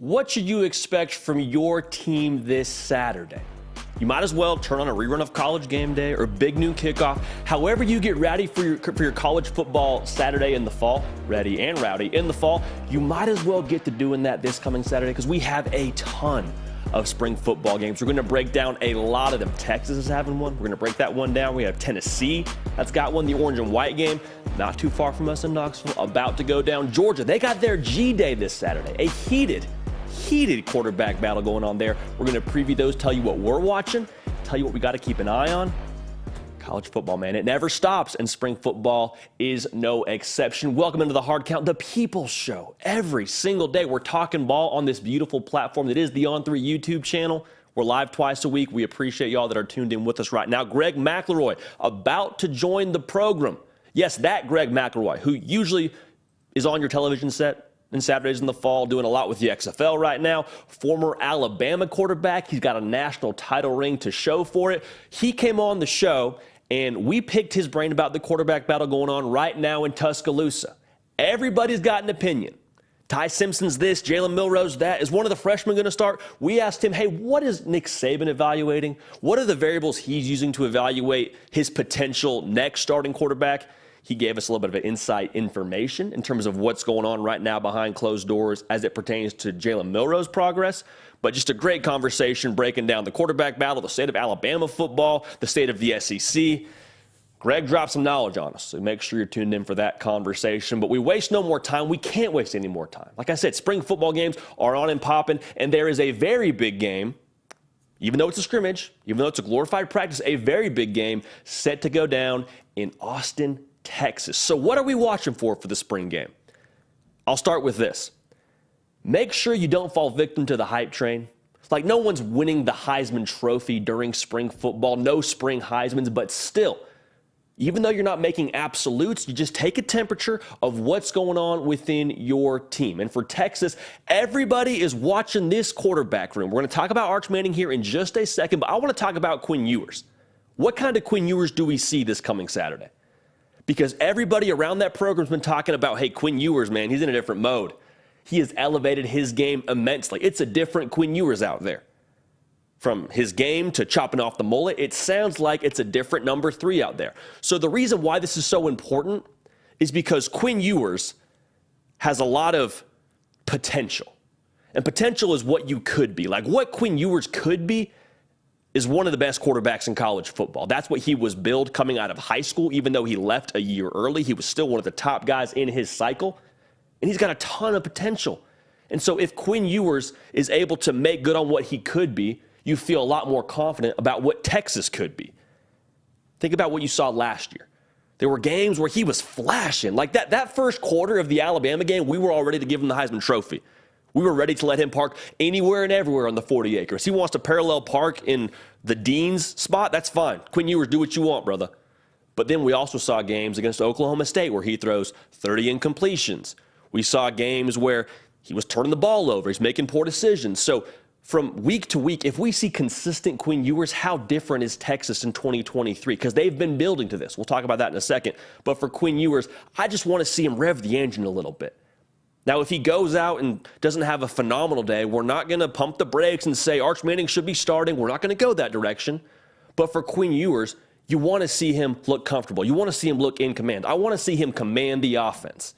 What should you expect from your team this Saturday? You might as well turn on a rerun of College Game Day or Big Noon Kickoff. However you get ready for your college football Saturday in the fall, ready and rowdy in the fall, you might as well get to doing that this coming Saturday because we have a ton of spring football games. We're going to break down a lot of them. Texas is having one. We're going to break that one down. We have Tennessee that's got one, the orange and white game, not too far from us in Knoxville, about to go down. Georgia, they got their G-Day this Saturday, a heated quarterback battle going on there. We're going to preview those, tell you what we're watching, tell you what we got to keep an eye on. College football, man, it never stops, and spring football is no exception. Welcome into the Hard Count, the People's Show. Every single day, we're talking ball on this beautiful platform that is the On3 YouTube channel. We're live twice a week. We appreciate y'all that are tuned in with us right now. Greg McElroy about to join the program. Yes, that Greg McElroy, who usually is on your television set and Saturdays in the fall, doing a lot with the XFL right now. Former Alabama quarterback. He's got a national title ring to show for it. He came on the show, and we picked his brain about the quarterback battle going on right now in Tuscaloosa. Everybody's got an opinion. Ty Simpson's this, Jalen Milroe's that. Is one of the freshmen going to start? We asked him, hey, what is Nick Saban evaluating? What are the variables he's using to evaluate his potential next starting quarterback? He gave us a little bit of insight information in terms of what's going on right now behind closed doors as it pertains to Jalen Milroe's progress. But just a great conversation breaking down the quarterback battle, the state of Alabama football, the state of the SEC. Greg dropped some knowledge on us, so make sure you're tuned in for that conversation. But we waste no more time. We can't waste any more time. Like I said, spring football games are on and popping, and there is a very big game, even though it's a scrimmage, even though it's a glorified practice, a very big game set to go down in Austin, Texas. So what are we watching for the spring game? I'll start with this. Make sure you don't fall victim to the hype train. Like, no one's winning the Heisman Trophy during spring football, no spring Heismans, but still, even though you're not making absolutes, you just take a temperature of what's going on within your team. And for Texas, everybody is watching this quarterback room. We're going to talk about Arch Manning here in just a second, but I want to talk about Quinn Ewers. What kind of Quinn Ewers do we see this coming Saturday? Because everybody around that program's been talking about, hey, Quinn Ewers, man, he's in a different mode. He has elevated his game immensely. It's a different Quinn Ewers out there. From his game to chopping off the mullet, it sounds like it's a different number 3 out there. So the reason why this is so important is because Quinn Ewers has a lot of potential. And potential is what you could be. Like, what Quinn Ewers could be is one of the best quarterbacks in college football. That's what he was billed coming out of high school. Even though he left a year early, he was still one of the top guys in his cycle. And he's got a ton of potential. And so if Quinn Ewers is able to make good on what he could be, you feel a lot more confident about what Texas could be. Think about what you saw last year. There were games where he was flashing. Like that first quarter of the Alabama game, we were all ready to give him the Heisman Trophy. We were ready to let him park anywhere and everywhere on the 40 acres. He wants to parallel park in the Dean's spot. That's fine. Quinn Ewers, do what you want, brother. But then we also saw games against Oklahoma State where he throws 30 incompletions. We saw games where he was turning the ball over. He's making poor decisions. So from week to week, if we see consistent Quinn Ewers, how different is Texas in 2023? Because they've been building to this. We'll talk about that in a second. But for Quinn Ewers, I just want to see him rev the engine a little bit. Now, if he goes out and doesn't have a phenomenal day, we're not going to pump the brakes and say Arch Manning should be starting. We're not going to go that direction. But for Quinn Ewers, you want to see him look comfortable. You want to see him look in command. I want to see him command the offense.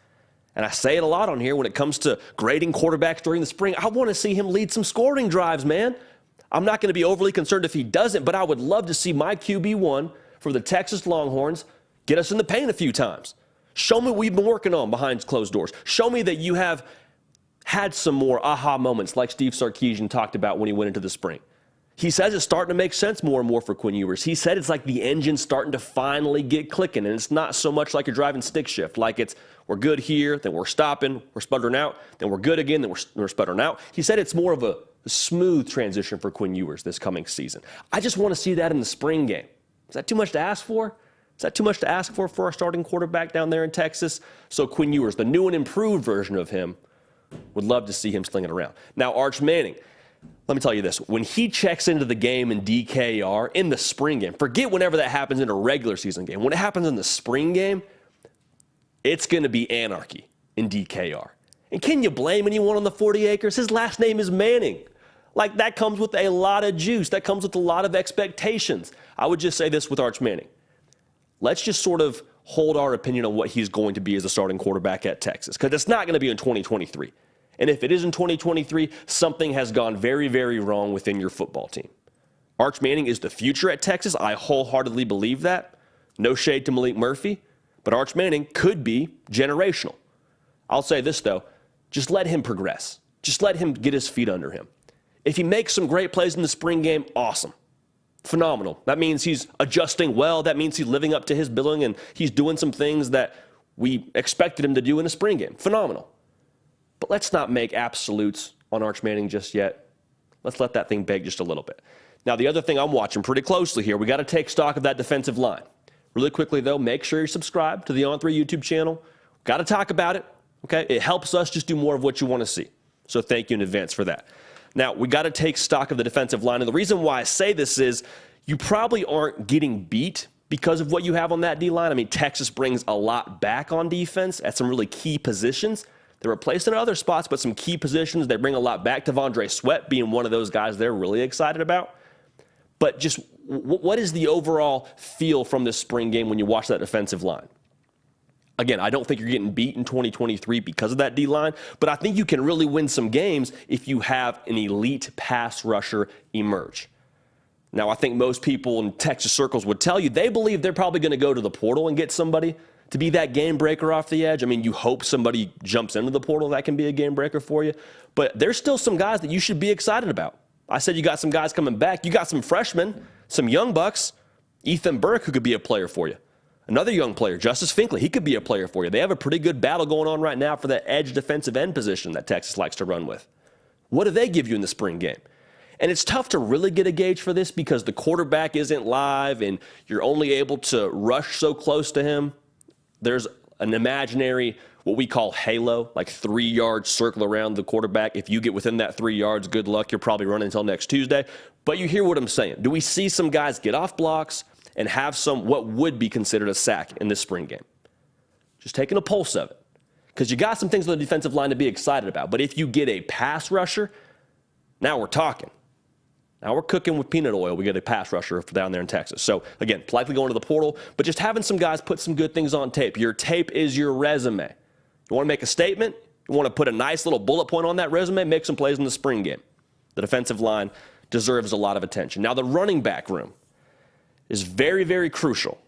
And I say it a lot on here when it comes to grading quarterbacks during the spring. I want to see him lead some scoring drives, man. I'm not going to be overly concerned if he doesn't, but I would love to see my QB1 for the Texas Longhorns get us in the paint a few times. Show me what we've been working on behind closed doors. Show me that you have had some more aha moments like Steve Sarkisian talked about when he went into the spring. He says it's starting to make sense more and more for Quinn Ewers. He said it's like the engine's starting to finally get clicking, and it's not so much like you're driving stick shift, like it's we're good here, then we're stopping, we're sputtering out, then we're good again, then we're sputtering out. He said it's more of a smooth transition for Quinn Ewers this coming season. I just want to see that in the spring game. Is that too much to ask for? Is that too much to ask for our starting quarterback down there in Texas? So Quinn Ewers, the new and improved version of him, would love to see him slinging around. Now, Arch Manning, let me tell you this. When he checks into the game in DKR in the spring game, forget whenever that happens in a regular season game. When it happens in the spring game, it's going to be anarchy in DKR. And can you blame anyone on the 40 acres? His last name is Manning. Like, that comes with a lot of juice. That comes with a lot of expectations. I would just say this with Arch Manning. Let's just sort of hold our opinion on what he's going to be as a starting quarterback at Texas, because it's not going to be in 2023. And if it is in 2023, something has gone very, very wrong within your football team. Arch Manning is the future at Texas. I wholeheartedly believe that. No shade to Malik Murphy, but Arch Manning could be generational. I'll say this, though. Just let him progress. Just let him get his feet under him. If he makes some great plays in the spring game, awesome. Phenomenal. That means he's adjusting well. That means he's living up to his billing and he's doing some things that we expected him to do in the spring game. Phenomenal. But let's not make absolutes on Arch Manning just yet. Let's let that thing bake just a little bit. Now, the other thing I'm watching pretty closely here, we got to take stock of that defensive line. Really quickly, though, make sure you're subscribed to the On3 YouTube channel. Got to talk about it, okay? It helps us just do more of what you want to see. So thank you in advance for that. Now, we got to take stock of the defensive line. And the reason why I say this is you probably aren't getting beat because of what you have on that D-line. I mean, Texas brings a lot back on defense at some really key positions. They're replaced in other spots, but some key positions, they bring a lot back. Devondre Sweat being one of those guys they're really excited about. But just what is the overall feel from this spring game when you watch that defensive line? Again, I don't think you're getting beat in 2023 because of that D-line, but I think you can really win some games if you have an elite pass rusher emerge. Now, I think most people in Texas circles would tell you they believe they're probably going to go to the portal and get somebody to be that game breaker off the edge. I mean, you hope somebody jumps into the portal that can be a game breaker for you, but there's still some guys that you should be excited about. I said you got some guys coming back. You got some freshmen, some young bucks, Ethan Burke, who could be a player for you. Another young player, Justice Finkley, he could be a player for you. They have a pretty good battle going on right now for that edge defensive end position that Texas likes to run with. What do they give you in the spring game? And it's tough to really get a gauge for this because the quarterback isn't live and you're only able to rush so close to him. There's an imaginary, what we call halo, like 3-yard circle around the quarterback. If you get within that 3 yards, good luck. You're probably running until next Tuesday. But you hear what I'm saying. Do we see some guys get off blocks and have some what would be considered a sack in this spring game? Just taking a pulse of it. Because you got some things on the defensive line to be excited about. But if you get a pass rusher, now we're talking. Now we're cooking with peanut oil. We get a pass rusher down there in Texas. So, again, likely going to the portal, but just having some guys put some good things on tape. Your tape is your resume. You want to make a statement? You want to put a nice little bullet point on that resume? Make some plays in the spring game. The defensive line deserves a lot of attention. Now, the running back room is very, very crucial.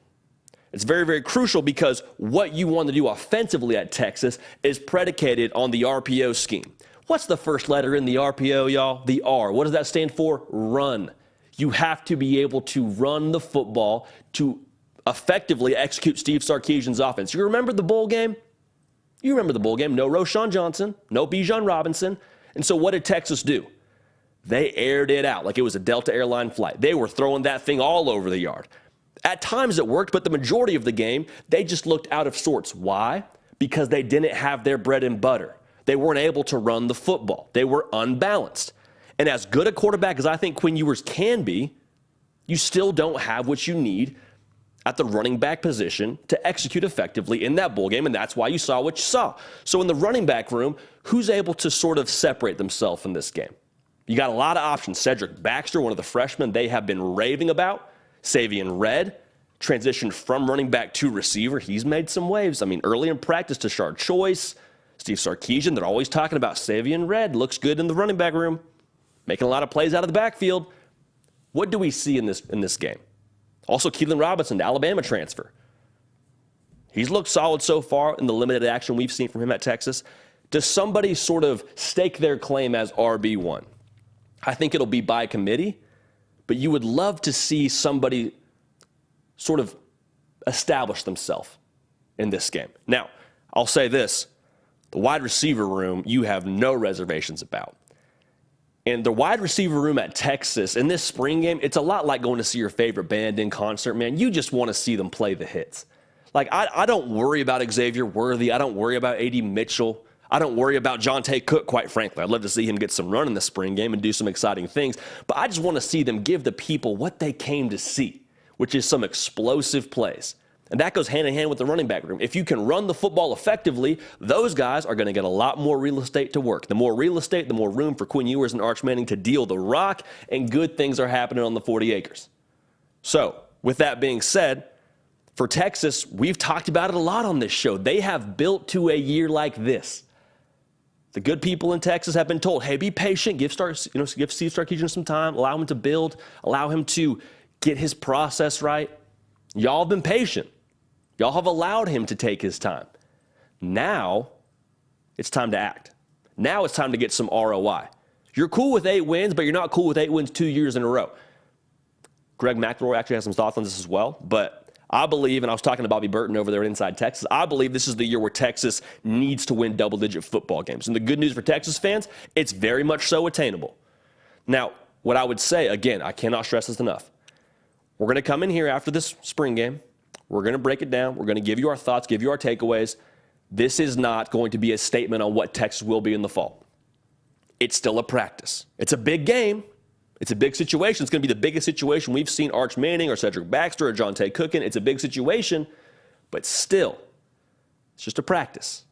It's very, very crucial because what you want to do offensively at Texas is predicated on the RPO scheme. What's the first letter in the RPO, y'all? The R. What does that stand for? Run. You have to be able to run the football to effectively execute Steve Sarkisian's offense. You remember the bowl game? You remember the bowl game. No Roschon Johnson, no Bijan Robinson. And so what did Texas do? They aired it out like it was a Delta Airline flight. They were throwing that thing all over the yard. At times it worked, but the majority of the game, they just looked out of sorts. Why? Because they didn't have their bread and butter. They weren't able to run the football. They were unbalanced. And as good a quarterback as I think Quinn Ewers can be, you still don't have what you need at the running back position to execute effectively in that bowl game, and that's why you saw what you saw. So in the running back room, who's able to sort of separate themselves in this game? You got a lot of options. Cedric Baxter, one of the freshmen they have been raving about. Savion Red transitioned from running back to receiver. He's made some waves. I mean, early in practice, Tashard Choice, Steve Sarkisian, they're always talking about Savion Red. Looks good in the running back room. Making a lot of plays out of the backfield. What do we see in this game? Also, Keelan Robinson, the Alabama transfer. He's looked solid so far in the limited action we've seen from him at Texas. Does somebody sort of stake their claim as RB1? I think it'll be by committee, but you would love to see somebody sort of establish themselves in this game. Now, I'll say this. The wide receiver room, you have no reservations about. And the wide receiver room at Texas in this spring game, it's a lot like going to see your favorite band in concert, man. You just want to see them play the hits. Like, I don't worry about Xavier Worthy. I don't worry about A.D. Mitchell. I don't worry about Jonte Cook, quite frankly. I'd love to see him get some run in the spring game and do some exciting things. But I just want to see them give the people what they came to see, which is some explosive plays. And that goes hand in hand with the running back room. If you can run the football effectively, those guys are going to get a lot more real estate to work. The more real estate, the more room for Quinn Ewers and Arch Manning to deal the rock, and good things are happening on the 40 acres. So, with that being said, for Texas, we've talked about it a lot on this show. They have built to a year like this. The good people in Texas have been told, hey, be patient, give Steve Sarkisian some time, allow him to build, allow him to get his process right. Y'all have been patient. Y'all have allowed him to take his time. Now, it's time to act. Now it's time to get some ROI. You're cool with 8 wins, but you're not cool with 8 wins 2 years in a row. Greg McElroy actually has some thoughts on this as well, but I believe, and I was talking to Bobby Burton over there at Inside Texas, I believe this is the year where Texas needs to win double-digit football games. And the good news for Texas fans, it's very much so attainable. Now, what I would say, again, I cannot stress this enough. We're going to come in here after this spring game. We're going to break it down. We're going to give you our thoughts, give you our takeaways. This is not going to be a statement on what Texas will be in the fall. It's still a practice. It's a big game. It's a big situation. It's going to be the biggest situation we've seen Arch Manning or Cedric Baxter or Jonte Cookin. It's a big situation, but still, it's just a practice.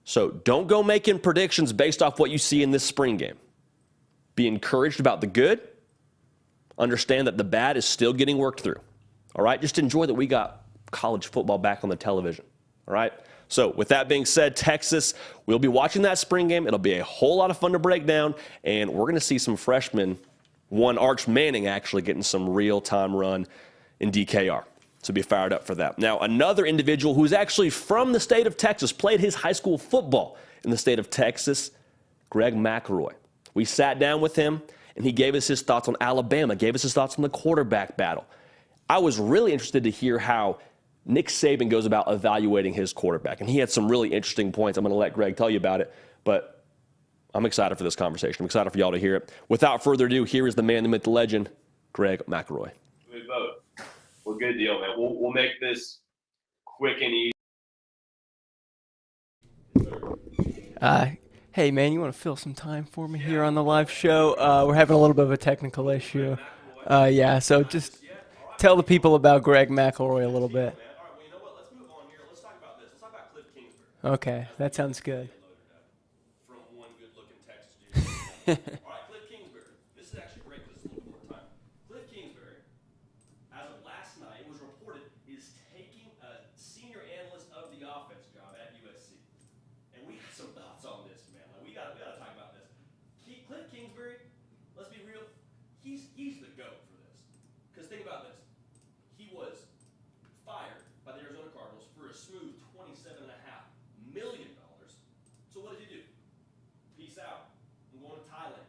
So don't go making predictions based off what you see in this spring game. Be encouraged about the good. Understand that the bad is still getting worked through. All right? Just enjoy that we got college football back on the television. All right? So with that being said, Texas, we'll be watching that spring game. It'll be a whole lot of fun to break down, and we're going to see some freshmen, one Arch Manning actually getting some real-time run in DKR. So be fired up for that. Now, another individual who's actually from the state of Texas, played his high school football in the state of Texas, Greg McElroy. We sat down with him, and he gave us his thoughts on Alabama, gave us his thoughts on the quarterback battle. I was really interested to hear how Nick Saban goes about evaluating his quarterback, and he had some really interesting points. I'm going to let Greg tell you about it, but I'm excited for this conversation. I'm excited for y'all to hear it. Without further ado, here is the man, the myth, the legend, Greg McElroy. We vote. Well, good deal, man. We'll make this quick and easy. Hey, man, you want to fill some time for me here on the live show? We're having a little bit of a technical issue. Yeah, so just tell the people about Greg McElroy a little bit. All right, well, you know what? Let's move on here. Let's talk about this. Let's talk about Kliff Kingsbury. Okay, that sounds good. From one good-looking Texas dude. All right, Kliff Kingsbury. This is actually great because it's a little bit more time. Kliff Kingsbury, as of last night, it was reported, is taking a senior analyst of the offense job at USC. And we got some thoughts on this, man. Like, we gotta talk about this. Kliff Kingsbury, let's be real, he's the GOAT for this. Because think about this. He was fired by the Arizona Cardinals for a smooth $27.5 million. So what did he do? Peace out. I'm going to Thailand.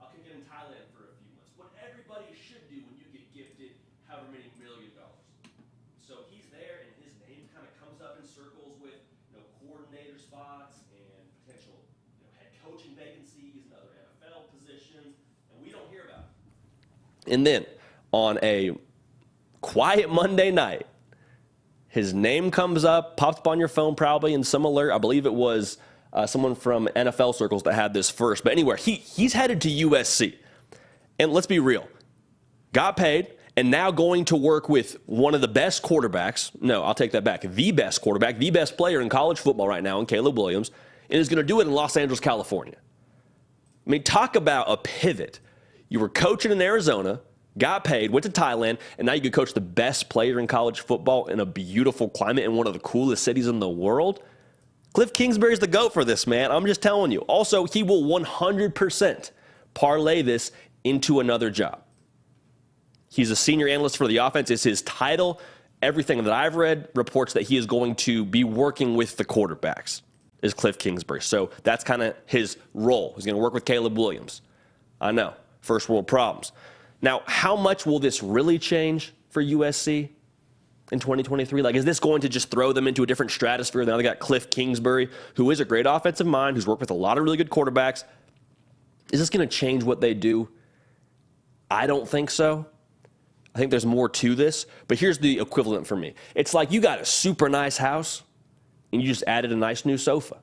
I'll kick it in Thailand for a few months. What everybody should do when you get gifted however many $1 million. So he's there, and his name kind of comes up in circles with coordinator spots and potential head coaching vacancies and other NFL positions, and we don't hear about it. And then on a quiet Monday night, his name comes up, pops up on your phone probably in some alert. I believe it was someone from NFL circles that had this first. But anyway, he's headed to USC. And let's be real. Got paid and now going to work with one of the best quarterbacks. No, I'll take that back. The best quarterback, the best player in college football right now in Caleb Williams. And is going to do it in Los Angeles, California. I mean, talk about a pivot. You were coaching in Arizona, got paid, went to Thailand, and now you could coach the best player in college football in a beautiful climate in one of the coolest cities in the world. Kliff Kingsbury's the GOAT for this, man. I'm just telling you. Also, he will 100% parlay this into another job. He's a senior analyst for the offense. It's his title. Everything that I've read reports that he is going to be working with the quarterbacks, is Kliff Kingsbury. So that's kind of his role. He's going to work with Caleb Williams. I know. First world problems. Now, how much will this really change for USC in 2023? Like, is this going to just throw them into a different stratosphere? Now they got Kliff Kingsbury, who is a great offensive mind, who's worked with a lot of really good quarterbacks. Is this going to change what they do? I don't think so. I think there's more to this. But here's the equivalent for me. It's like you got a super nice house, and you just added a nice new sofa.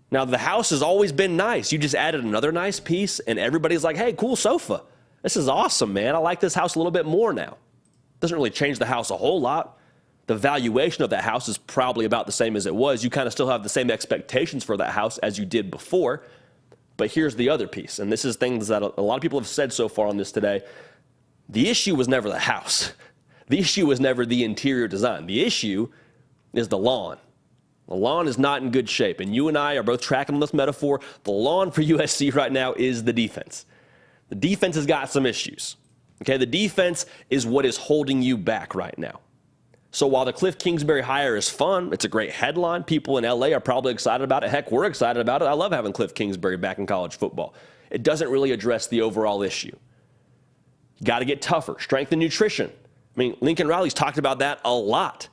Now, the house has always been nice. You just added another nice piece, and everybody's like, hey, cool sofa. This is awesome, man. I like this house a little bit more now. Doesn't really change the house a whole lot, The valuation of that house is probably about the same as it was. You kind of still have the same expectations for that house as you did before. But here's the other piece, and this is things that a lot of people have said so far on this today. The issue was never the house. The issue was never the interior design. The issue is the lawn. The lawn is not in good shape, and you and I are both tracking on this metaphor. The lawn for USC right now is the defense. The defense has got some issues. Okay, the defense is what is holding you back right now. So while the Kliff Kingsbury hire is fun, it's a great headline. People in LA are probably excited about it. Heck, we're excited about it. I love having Kliff Kingsbury back in college football. It doesn't really address the overall issue. You got to get tougher. Strength and nutrition. I mean, Lincoln Riley's talked about that a lot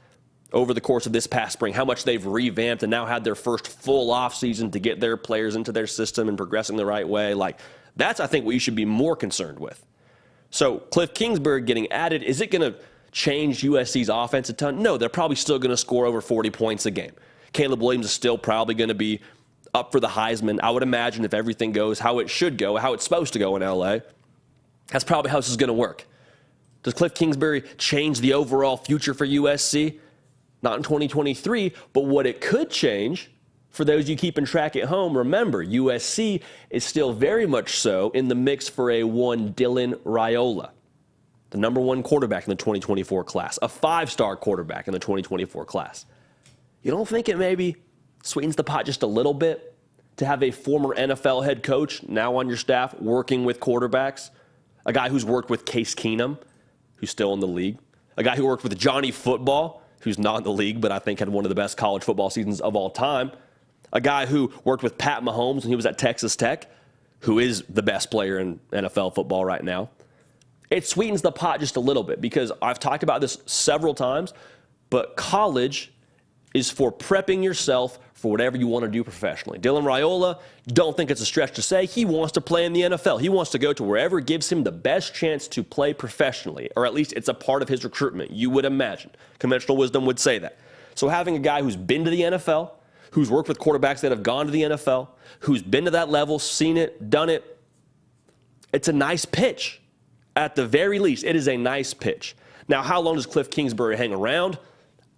over the course of this past spring, how much they've revamped and now had their first full offseason to get their players into their system and progressing the right way. Like, that's, I think, what you should be more concerned with. So Kliff Kingsbury getting added, is it going to change USC's offense a ton? No, they're probably still going to score over 40 points a game. Caleb Williams is still probably going to be up for the Heisman. I would imagine if everything goes how it should go, how it's supposed to go in LA, that's probably how this is going to work. Does Kliff Kingsbury change the overall future for USC? Not in 2023, but what it could change, for those you keeping track at home, remember, USC is still very much so in the mix for a one Dylan Raiola, the number one quarterback in the 2024 class, a 5-star quarterback in the 2024 class. You don't think it maybe sweetens the pot just a little bit to have a former NFL head coach now on your staff working with quarterbacks, a guy who's worked with Case Keenum, who's still in the league, a guy who worked with Johnny Football, who's not in the league, but I think had one of the best college football seasons of all time, a guy who worked with Pat Mahomes when he was at Texas Tech, who is the best player in NFL football right now. It sweetens the pot just a little bit because I've talked about this several times, but college is for prepping yourself for whatever you want to do professionally. Dylan Raiola, don't think it's a stretch to say he wants to play in the NFL. He wants to go to wherever gives him the best chance to play professionally, or at least it's a part of his recruitment, you would imagine. Conventional wisdom would say that. So having a guy who's been to the NFL, who's worked with quarterbacks that have gone to the NFL, who's been to that level, seen it, done it, it's a nice pitch. At the very least, it is a nice pitch. Now, how long does Kliff Kingsbury hang around?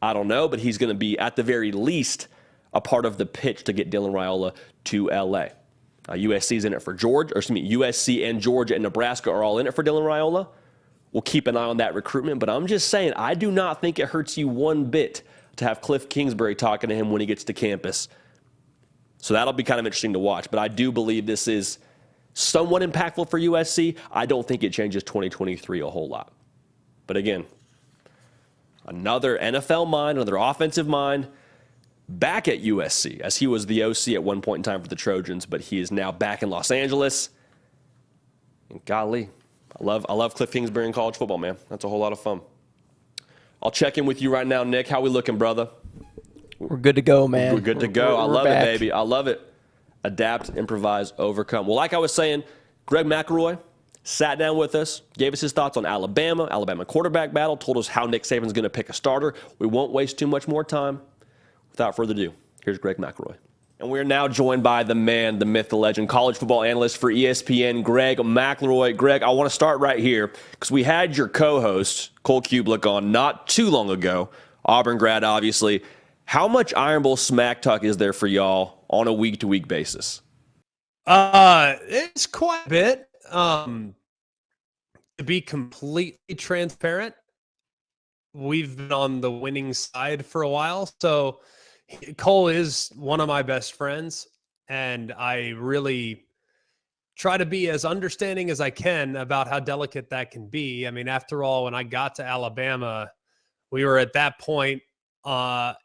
I don't know, but he's going to be, at the very least, a part of the pitch to get Dylan Raiola to LA. USC's in it for USC and Georgia and Nebraska are all in it for Dylan Raiola. We'll keep an eye on that recruitment, but I'm just saying, I do not think it hurts you one bit to have Kliff Kingsbury talking to him when he gets to campus. So that'll be kind of interesting to watch, but I do believe this is somewhat impactful for USC. I don't think it changes 2023 a whole lot. But again, another NFL mind, another offensive mind, back at USC, as he was the OC at one point in time for the Trojans, but he is now back in Los Angeles. And golly, I love Kliff Kingsbury in college football, man. That's a whole lot of fun. I'll check in with you right now, Nick. How we looking, brother? We're good to go, man. We're good to go. I love back. it, baby. I love it. Adapt, improvise, overcome. Well, like I was saying, Greg McElroy sat down with us, gave us his thoughts on Alabama quarterback battle, told us how Nick Saban's going to pick a starter. We won't waste too much more time. Without further ado, here's Greg McElroy. And we're now joined by the man, the myth, the legend, college football analyst for ESPN, Greg McElroy. Greg, I want to start right here because we had your co-host, Cole Kublik, on not too long ago, Auburn grad, obviously. How much Iron Bowl smack talk is there for y'all on a week-to-week basis? It's quite a bit. To be completely transparent, we've been on the winning side for a while. So Cole is one of my best friends, and I really try to be as understanding as I can about how delicate that can be. I mean, after all, when I got to Alabama, we were at that point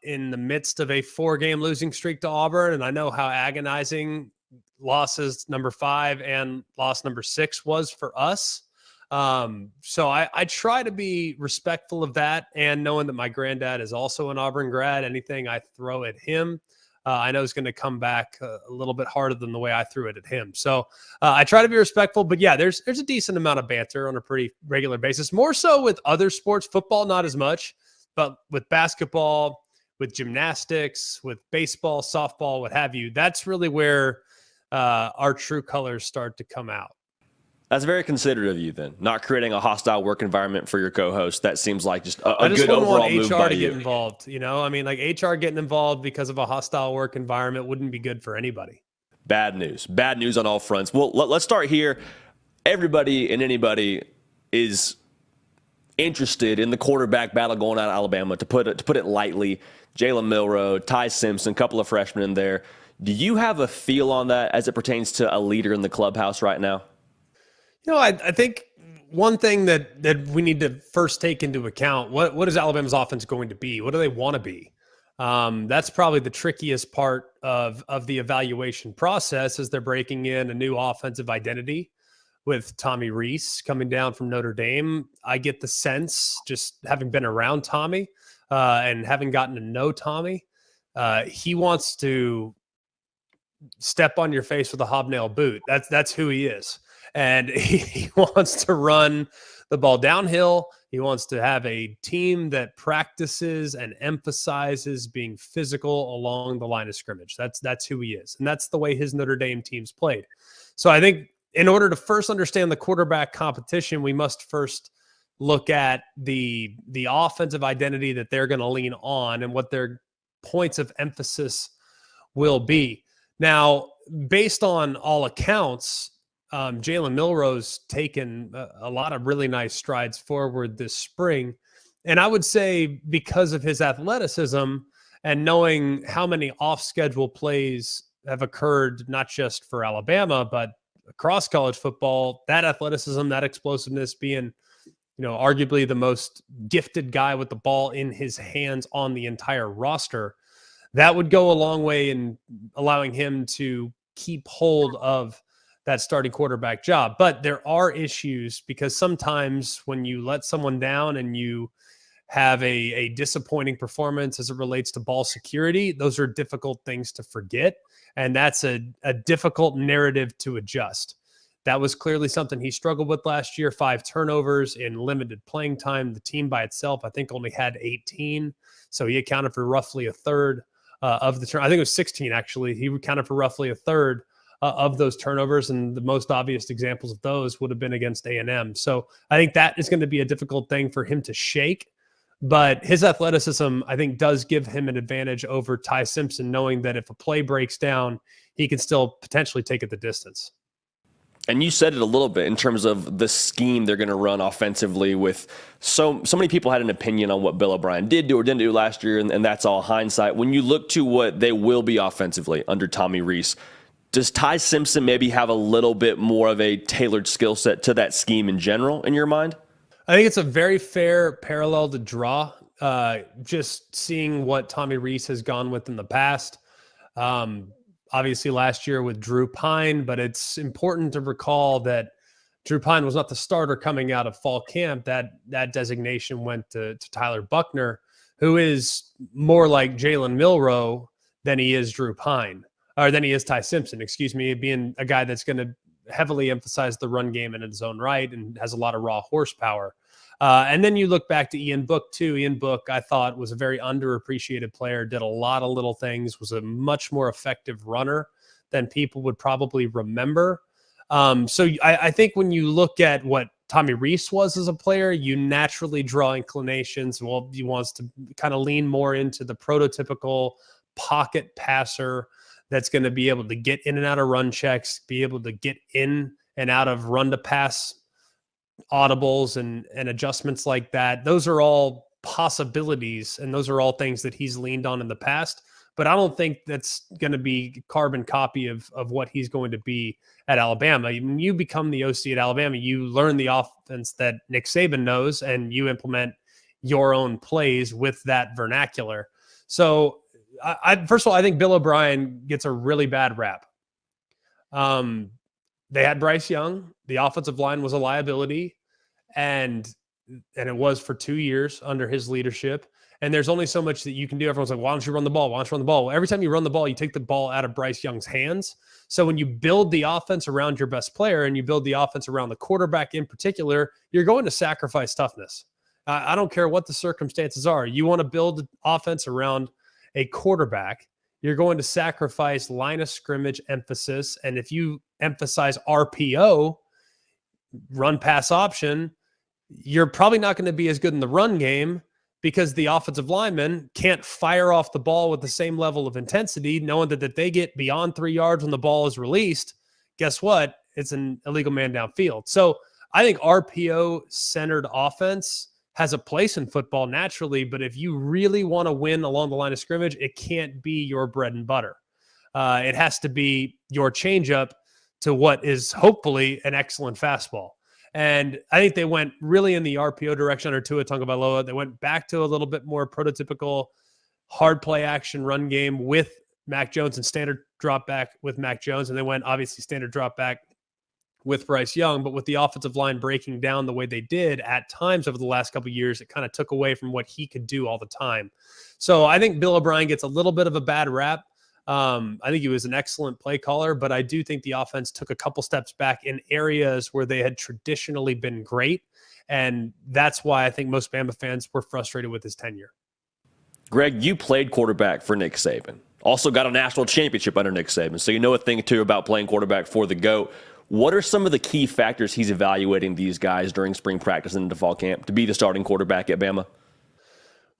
in the midst of a 4-game losing streak to Auburn, and I know how agonizing losses number 5 and loss number 6 was for us. So I try to be respectful of that, and knowing that my granddad is also an Auburn grad, anything I throw at him, I know is going to come back a little bit harder than the way I threw it at him. So I try to be respectful, but yeah, there's a decent amount of banter on a pretty regular basis, more so with other sports. Football, not as much, but with basketball, with gymnastics, with baseball, softball, what have you, that's really where our true colors start to come out. That's very considerate of you then, not creating a hostile work environment for your co-host. That seems like just a I just good wouldn't overall want move HR by to you. get involved. I mean, like HR getting involved because of a hostile work environment wouldn't be good for anybody. Bad news. Bad news on all fronts. Well, let's start here. Everybody and anybody is interested in the quarterback battle going on at Alabama, to put it lightly. Jalen Milroe, Ty Simpson, a couple of freshmen in there. Do you have a feel on that as it pertains to a leader in the clubhouse right now? I think one thing that we need to first take into account, what is Alabama's offense going to be? What do they want to be? That's probably the trickiest part of the evaluation process, as they're breaking in a new offensive identity with Tommy Rees coming down from Notre Dame. I get the sense, just having been around Tommy and having gotten to know Tommy, he wants to step on your face with a hobnail boot. That's who he is. And he wants to run the ball downhill. He wants to have a team that practices and emphasizes being physical along the line of scrimmage. That's who he is. And that's the way his Notre Dame teams played. So I think in order to first understand the quarterback competition, we must first look at the offensive identity that they're going to lean on and what their points of emphasis will be. Now, based on all accounts, Jalen Milroe's taken a lot of really nice strides forward this spring. And I would say because of his athleticism and knowing how many off-schedule plays have occurred, not just for Alabama, but across college football, that athleticism, that explosiveness, being, arguably the most gifted guy with the ball in his hands on the entire roster, that would go a long way in allowing him to keep hold of that starting quarterback job. But there are issues, because sometimes when you let someone down and you have a disappointing performance as it relates to ball security, those are difficult things to forget. And that's a difficult narrative to adjust. That was clearly something he struggled with last year. 5 turnovers in limited playing time. The team by itself, I think, only had 18. So he accounted for roughly a third of the turn. I think it was 16, actually. He accounted for roughly a third of those turnovers, and the most obvious examples of those would have been against A&M. So I think that is going to be a difficult thing for him to shake. But his athleticism, I think, does give him an advantage over Ty Simpson, knowing that if a play breaks down, he can still potentially take it the distance. And you said it a little bit in terms of the scheme they're going to run offensively, with so many people had an opinion on what Bill O'Brien did do or didn't do last year, and that's all hindsight. When you look to what they will be offensively under Tommy Rees, does Ty Simpson maybe have a little bit more of a tailored skill set to that scheme in general in your mind? I think it's a very fair parallel to draw, just seeing what Tommy Rees has gone with in the past. Obviously last year with Drew Pine, but it's important to recall that Drew Pine was not the starter coming out of fall camp. That designation went to Tyler Buckner, who is more like Jalen Milroe than he is Drew Pine. Or than he is Ty Simpson, being a guy that's going to heavily emphasize the run game in its own right and has a lot of raw horsepower. And then you look back to Ian Book, too. Ian Book, I thought, was a very underappreciated player, did a lot of little things, was a much more effective runner than people would probably remember. So I think when you look at what Tommy Rees was as a player, you naturally draw inclinations. Well, he wants to kind of lean more into the prototypical pocket passer that's going to be able to get in and out of run checks, be able to get in and out of run to pass audibles and adjustments like that. Those are all possibilities, and those are all things that he's leaned on in the past. But I don't think that's going to be carbon copy of what he's going to be at Alabama. When you become the OC at Alabama, you learn the offense that Nick Saban knows, and you implement your own plays with that vernacular. So first of all, I think Bill O'Brien gets a really bad rap. They had Bryce Young. The offensive line was a liability, and it was for 2 years under his leadership. And there's only so much that you can do. Everyone's like, why don't you run the ball? Why don't you run the ball? Well, every time you run the ball, you take the ball out of Bryce Young's hands. So when you build the offense around your best player and you build the offense around the quarterback in particular, you're going to sacrifice toughness. I don't care what the circumstances are. You want to build an offense around a quarterback, you're going to sacrifice line of scrimmage emphasis. And if you emphasize RPO, run pass option, you're probably not going to be as good in the run game because the offensive linemen can't fire off the ball with the same level of intensity, knowing that if they get beyond 3 yards when the ball is released, guess what? It's an illegal man downfield. So I think RPO-centered offense has a place in football naturally, but if you really want to win along the line of scrimmage, it can't be your bread and butter. It has to be your changeup to what is hopefully an excellent fastball. And I think they went really in the RPO direction under Tua Tagovailoa. They went back to a little bit more prototypical hard play action run game with Mac Jones and standard drop back with Mac Jones. And they went obviously standard drop back with Bryce Young, but with the offensive line breaking down the way they did at times over the last couple of years, it kind of took away from what he could do all the time. So I think Bill O'Brien gets a little bit of a bad rap. I think he was an excellent play caller, but I do think the offense took a couple steps back in areas where they had traditionally been great. And that's why I think most Bama fans were frustrated with his tenure. Greg, you played quarterback for Nick Saban. Also got a national championship under Nick Saban, so you know a thing or two about playing quarterback for the GOAT. What are some of the key factors he's evaluating these guys during spring practice and into fall camp to be the starting quarterback at Bama?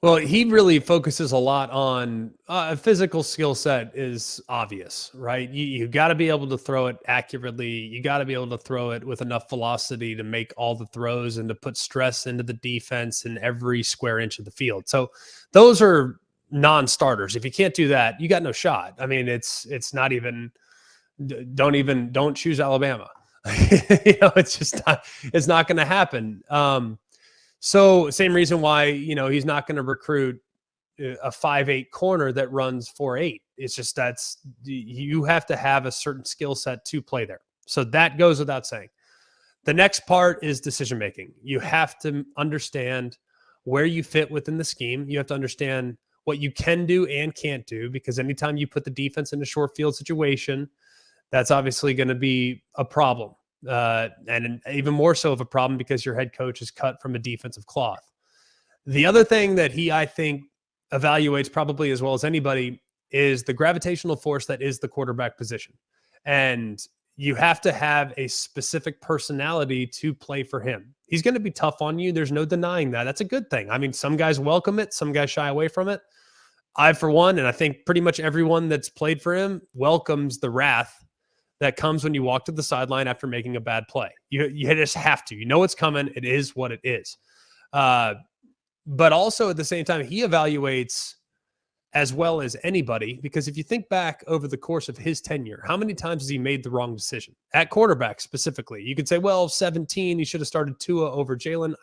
Well, he really focuses a lot on a physical skill set is obvious, right? You got to be able to throw it accurately. You got to be able to throw it with enough velocity to make all the throws and to put stress into the defense in every square inch of the field. So those are non-starters. If you can't do that, you got no shot. I mean, it's not even, don't choose Alabama. It's just not, it's not going to happen. So same reason why, he's not going to recruit a 5'8" corner that runs 4'8". It's just you have to have a certain skill set to play there. So that goes without saying. The next part is decision-making. You have to understand where you fit within the scheme. You have to understand what you can do and can't do, because anytime you put the defense in a short field situation, that's obviously going to be a problem. And even more so of a problem because your head coach is cut from a defensive cloth. The other thing that I think, evaluates probably as well as anybody is the gravitational force that is the quarterback position. And you have to have a specific personality to play for him. He's going to be tough on you. There's no denying that. That's a good thing. I mean, some guys welcome it. Some guys shy away from it. I, for one, and I think pretty much everyone that's played for him welcomes the wrath that comes when you walk to the sideline after making a bad play. You just have to. You know it's coming. It is what it is. But also at the same time, he evaluates as well as anybody, because if you think back over the course of his tenure, how many times has he made the wrong decision? At quarterback specifically. You could say, well, 17, he should have started Tua over Jalen.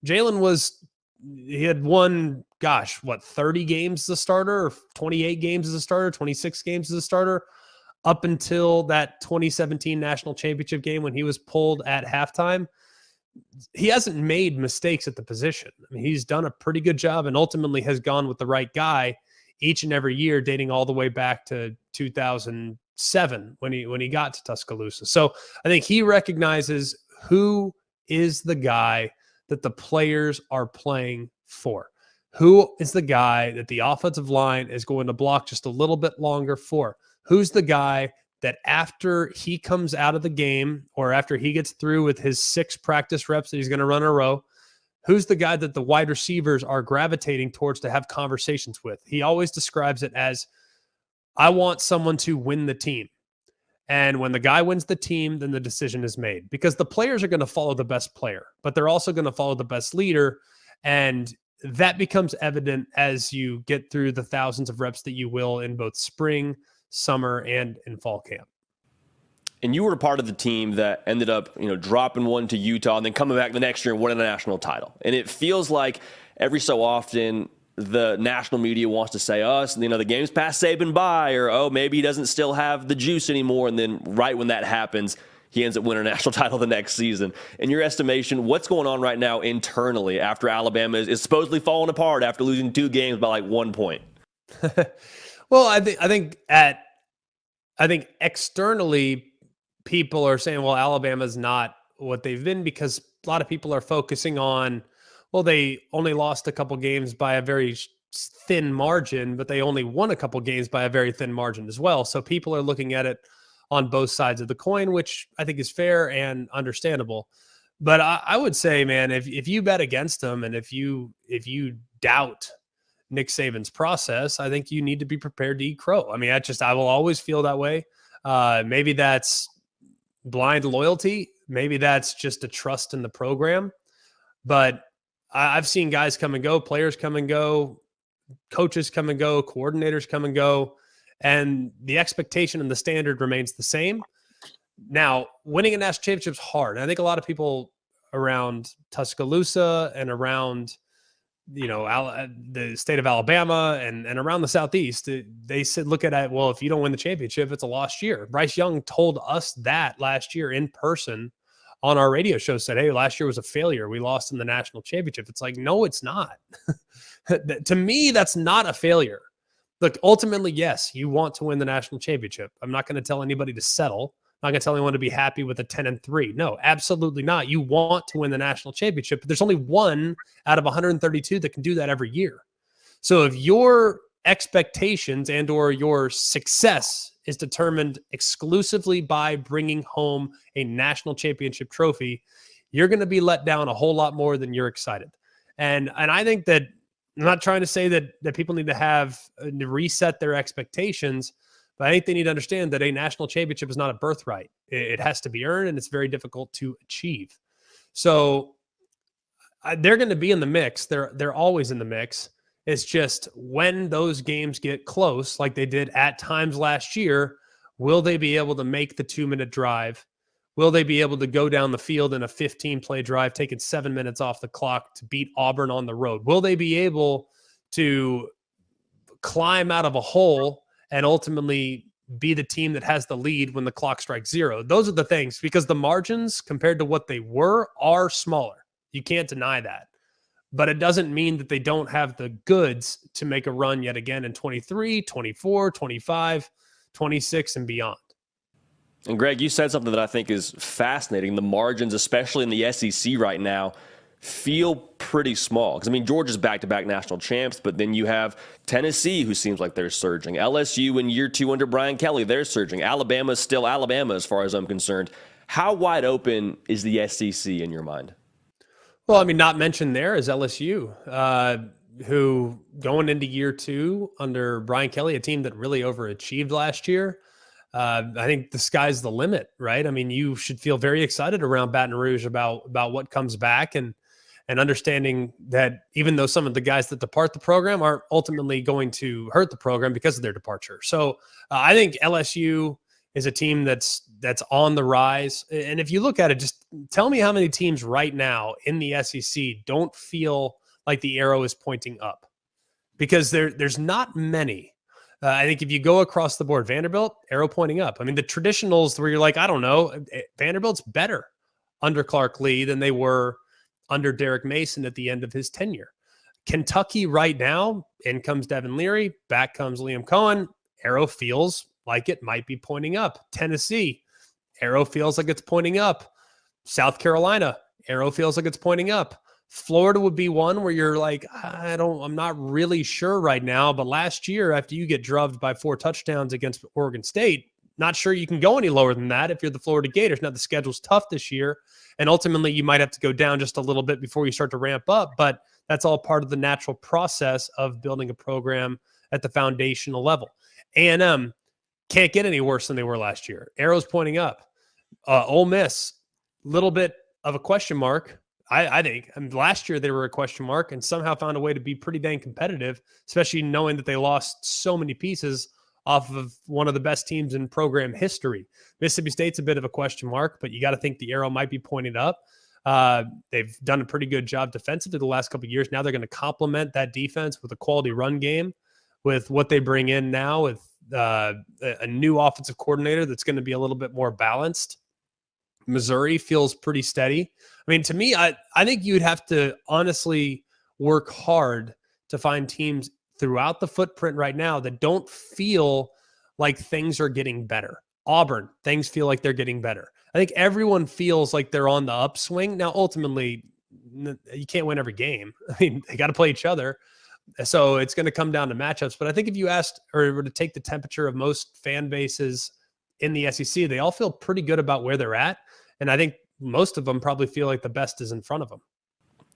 He had won, 30 games as a starter, or 28 games as a starter, 26 games as a starter, up until that 2017 national championship game when he was pulled at halftime. He hasn't made mistakes at the position. I mean, he's done a pretty good job and ultimately has gone with the right guy each and every year, dating all the way back to 2007 when he got to Tuscaloosa. So I think he recognizes who is the guy that the players are playing for. Who is the guy that the offensive line is going to block just a little bit longer for? Who's the guy that after he comes out of the game or after he gets through with his 6 practice reps that he's going to run in a row, who's the guy that the wide receivers are gravitating towards to have conversations with? He always describes it as, I want someone to win the team. And when the guy wins the team, then the decision is made, because the players are going to follow the best player, but they're also going to follow the best leader. And that becomes evident as you get through the thousands of reps that you will in both spring, summer, and in fall camp. And you were a part of the team that ended up, dropping one to Utah and then coming back the next year and winning a national title. And it feels like every so often the national media wants to say the game's passed Saban by, or, maybe he doesn't still have the juice anymore. And then right when that happens, he ends up winning a national title the next season. In your estimation, what's going on right now internally after Alabama is supposedly falling apart after losing 2 games by 1 point? Well, I think externally people are saying, well, Alabama's not what they've been, because a lot of people are focusing on, well, they only lost a couple games by a very thin margin, but they only won a couple games by a very thin margin as well. So people are looking at it on both sides of the coin, which I think is fair and understandable. But I would say, man, if you bet against them and if you doubt Nick Saban's process, I think you need to be prepared to eat crow. I mean, I will always feel that way. Maybe that's blind loyalty. Maybe that's just a trust in the program. But I've seen guys come and go, players come and go, coaches come and go, coordinators come and go, and the expectation and the standard remains the same. Now, winning a national championship is hard. And I think a lot of people around Tuscaloosa and around, the state of Alabama and around the Southeast, they said, look at it, well, if you don't win the championship, it's a lost year. Bryce Young told us that last year in person on our radio show, said, hey, last year was a failure. We lost in the national championship. It's like, no, it's not. To me, that's not a failure. Look, ultimately, yes, you want to win the national championship. I'm not going to tell anybody to settle. I'm not going to tell anyone to be happy with a 10-3. No, absolutely not. You want to win the national championship, but there's only one out of 132 that can do that every year. So if your expectations and or your success is determined exclusively by bringing home a national championship trophy, you're going to be let down a whole lot more than you're excited. And I think that I'm not trying to say that people need to reset their expectations, but I think they need to understand that a national championship is not a birthright. It has to be earned, and it's very difficult to achieve. So they're going to be in the mix. They're always in the mix. It's just when those games get close, like they did at times last year, will they be able to make the 2-minute drive? Will they be able to go down the field in a 15-play drive, taking 7 minutes off the clock to beat Auburn on the road? Will they be able to climb out of a hole and ultimately be the team that has the lead when the clock strikes 0? Those are the things, because the margins compared to what they were are smaller. You can't deny that. But it doesn't mean that they don't have the goods to make a run yet again in 23, 24, 25, 26, and beyond. And Greg, you said something that I think is fascinating. The margins, especially in the SEC right now, feel pretty small. Because, I mean, Georgia's back-to-back national champs, but then you have Tennessee, who seems like they're surging. LSU in year 2 under Brian Kelly, they're surging. Alabama's still Alabama as far as I'm concerned. How wide open is the SEC in your mind? Well, I mean, not mentioned there is LSU, who going into year 2 under Brian Kelly, a team that really overachieved last year. I think the sky's the limit, right? I mean, you should feel very excited around Baton Rouge about what comes back and understanding that even though some of the guys that depart the program aren't ultimately going to hurt the program because of their departure. So I think LSU is a team that's on the rise. And if you look at it, just tell me how many teams right now in the SEC don't feel like the arrow is pointing up, because there's not many. I think if you go across the board, Vanderbilt, arrow pointing up. I mean, the traditionals where you're like, I don't know, Vanderbilt's better under Clark Lee than they were under Derek Mason at the end of his tenure. Kentucky right now, in comes Devin Leary, back comes Liam Cohen. Arrow feels like it might be pointing up. Tennessee, arrow feels like it's pointing up. South Carolina, arrow feels like it's pointing up. Florida would be one where you're like, I'm not really sure right now. But last year, after you get drubbed by 4 touchdowns against Oregon State, not sure you can go any lower than that if you're the Florida Gators. Now, the schedule's tough this year, and ultimately you might have to go down just a little bit before you start to ramp up. But that's all part of the natural process of building a program at the foundational level. A&M can't get any worse than they were last year. Arrows pointing up. Ole Miss, little bit of a question mark. I think. I mean, last year they were a question mark and somehow found a way to be pretty dang competitive, especially knowing that they lost so many pieces off of one of the best teams in program history. Mississippi State's a bit of a question mark, but you got to think the arrow might be pointed up. They've done a pretty good job defensively the last couple of years. Now they're going to complement that defense with a quality run game, with what they bring in now with a new offensive coordinator that's going to be a little bit more balanced. Missouri feels pretty steady. I mean, to me, I think you'd have to honestly work hard to find teams throughout the footprint right now that don't feel like things are getting better. Auburn, things feel like they're getting better. I think everyone feels like they're on the upswing. Now, ultimately, you can't win every game. I mean, they got to play each other. So it's going to come down to matchups. But I think if you asked or were to take the temperature of most fan bases in the SEC, they all feel pretty good about where they're at. And I think most of them probably feel like the best is in front of them.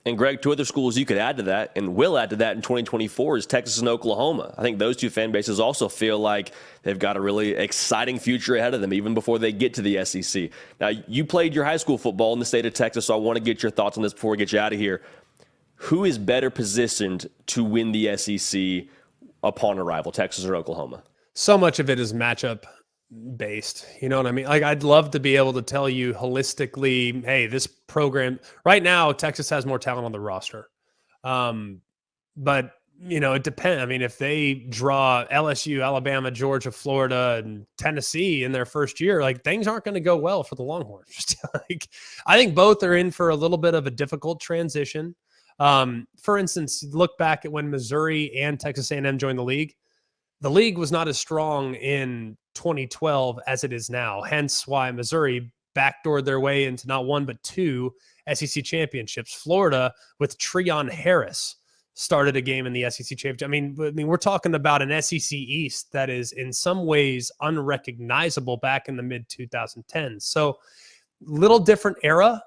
And Greg, two other schools you could add to that and will add to that in 2024 is Texas and Oklahoma. I think those two fan bases also feel like they've got a really exciting future ahead of them even before they get to the SEC. Now, you played your high school football in the state of Texas, so I want to get your thoughts on this before we get you out of here. Who is better positioned to win the SEC upon arrival, Texas or Oklahoma? So much of it is matchup based. You know what I mean? Like, I'd love to be able to tell you holistically, hey, this program right now, Texas has more talent on the roster. But it depends. I mean, if they draw LSU, Alabama, Georgia, Florida, and Tennessee in their first year, like, things aren't going to go well for the Longhorns. Like, I think both are in for a little bit of a difficult transition. For instance, look back at when Missouri and Texas A&M joined the league. The league was not as strong in 2012 as it is now, hence why Missouri backdoored their way into not one but two SEC championships. Florida, with Treon Harris, started a game in the SEC championship. I mean, we're talking about an SEC East that is in some ways unrecognizable back in the mid-2010s. So, little different era,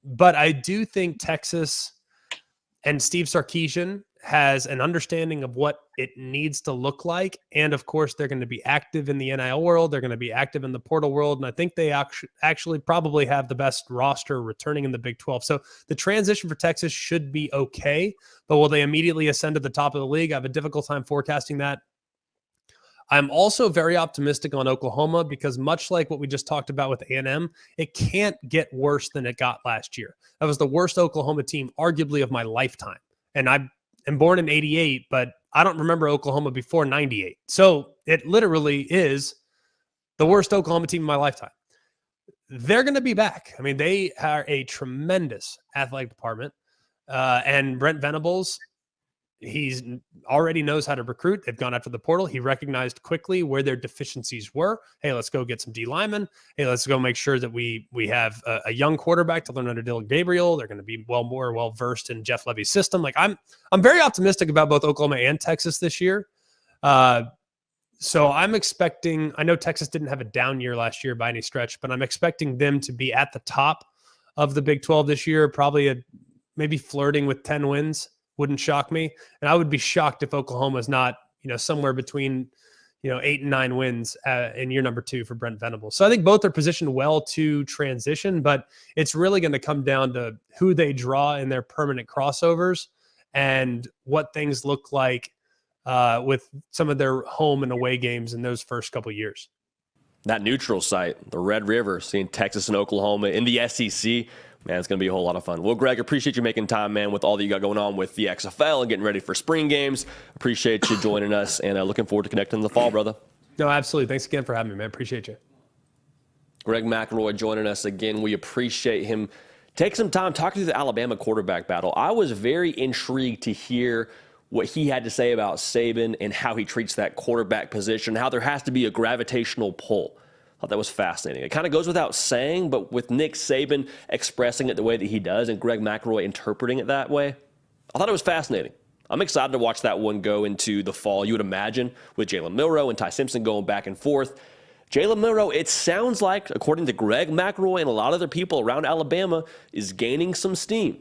but I do think Texas and Steve Sarkisian has an understanding of what it needs to look like. And of course, they're going to be active in the NIL world. They're going to be active in the portal world. And I think they actually probably have the best roster returning in the Big 12. So the transition for Texas should be okay, but will they immediately ascend to the top of the league? I have a difficult time forecasting that. I'm also very optimistic on Oklahoma because much like what we just talked about with A&M, it can't get worse than it got last year. That was the worst Oklahoma team, arguably, of my lifetime. And I'm born in 88, but I don't remember Oklahoma before 98. So it literally is the worst Oklahoma team in my lifetime. They're going to be back. I mean, they are a tremendous athletic department. And Brent Venables, he's already knows how to recruit. They've gone after the portal. He recognized quickly where their deficiencies were. Hey, let's go get some D linemen. Hey, let's go make sure that we have a young quarterback to learn under Dylan Gabriel. They're going to be more well versed in Jeff Levy's system. Like, I'm very optimistic about both Oklahoma and Texas this year. So I'm expecting. I know Texas didn't have a down year last year by any stretch, but I'm expecting them to be at the top of the Big 12 this year. Probably maybe flirting with 10 wins. Wouldn't shock me. And I would be shocked if Oklahoma is not, somewhere between, 8 and 9 wins in year number 2 for Brent Venables. So I think both are positioned well to transition, but it's really going to come down to who they draw in their permanent crossovers and what things look like with some of their home and away games in those first couple of years. That neutral site, the Red River, seeing Texas and Oklahoma in the SEC, man, it's going to be a whole lot of fun. Well, Greg, appreciate you making time, man, with all that you got going on with the XFL and getting ready for spring games. Appreciate you joining us, and looking forward to connecting in the fall, brother. No, absolutely. Thanks again for having me, man. Appreciate you. Greg McElroy joining us again. We appreciate him taking some time talking to the Alabama quarterback battle. I was very intrigued to hear what he had to say about Saban and how he treats that quarterback position, how there has to be a gravitational pull. I thought that was fascinating. It kind of goes without saying, but with Nick Saban expressing it the way that he does and Greg McElroy interpreting it that way, I thought it was fascinating. I'm excited to watch that one go into the fall. You would imagine with Jalen Milroe and Ty Simpson going back and forth. Jalen Milroe, it sounds like, according to Greg McElroy and a lot of other people around Alabama, is gaining some steam.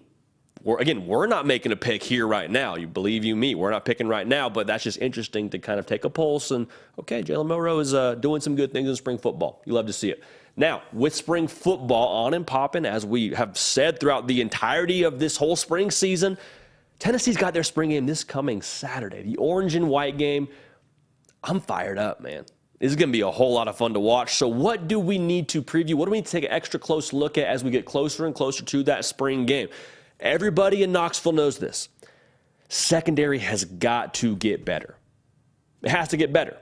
We're not making a pick here right now. You believe you me. We're not picking right now, but that's just interesting to kind of take a pulse. And, okay, Jalen Milroe is doing some good things in spring football. You love to see it. Now, with spring football on and popping, as we have said throughout the entirety of this whole spring season, Tennessee's got their spring game this coming Saturday, the orange and white game. I'm fired up, man. This is going to be a whole lot of fun to watch. So what do we need to preview? What do we need to take an extra close look at as we get closer and closer to that spring game? Everybody in Knoxville knows this. Secondary has got to get better. It has to get better.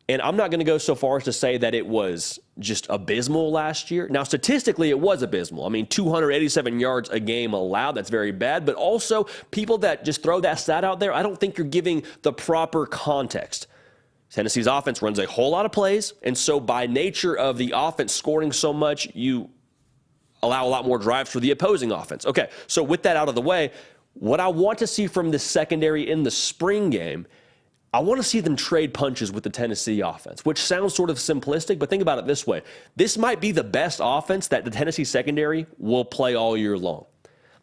And I'm not going to go so far as to say that it was just abysmal last year. Now, statistically, it was abysmal. I mean, 287 yards a game allowed. That's very bad. But also, people that just throw that stat out there, I don't think you're giving the proper context. Tennessee's offense runs a whole lot of plays. And so by nature of the offense scoring so much, you allow a lot more drives for the opposing offense. Okay, so with that out of the way, what I want to see from the secondary in the spring game, I want to see them trade punches with the Tennessee offense, which sounds sort of simplistic, but think about it this way. This might be the best offense that the Tennessee secondary will play all year long.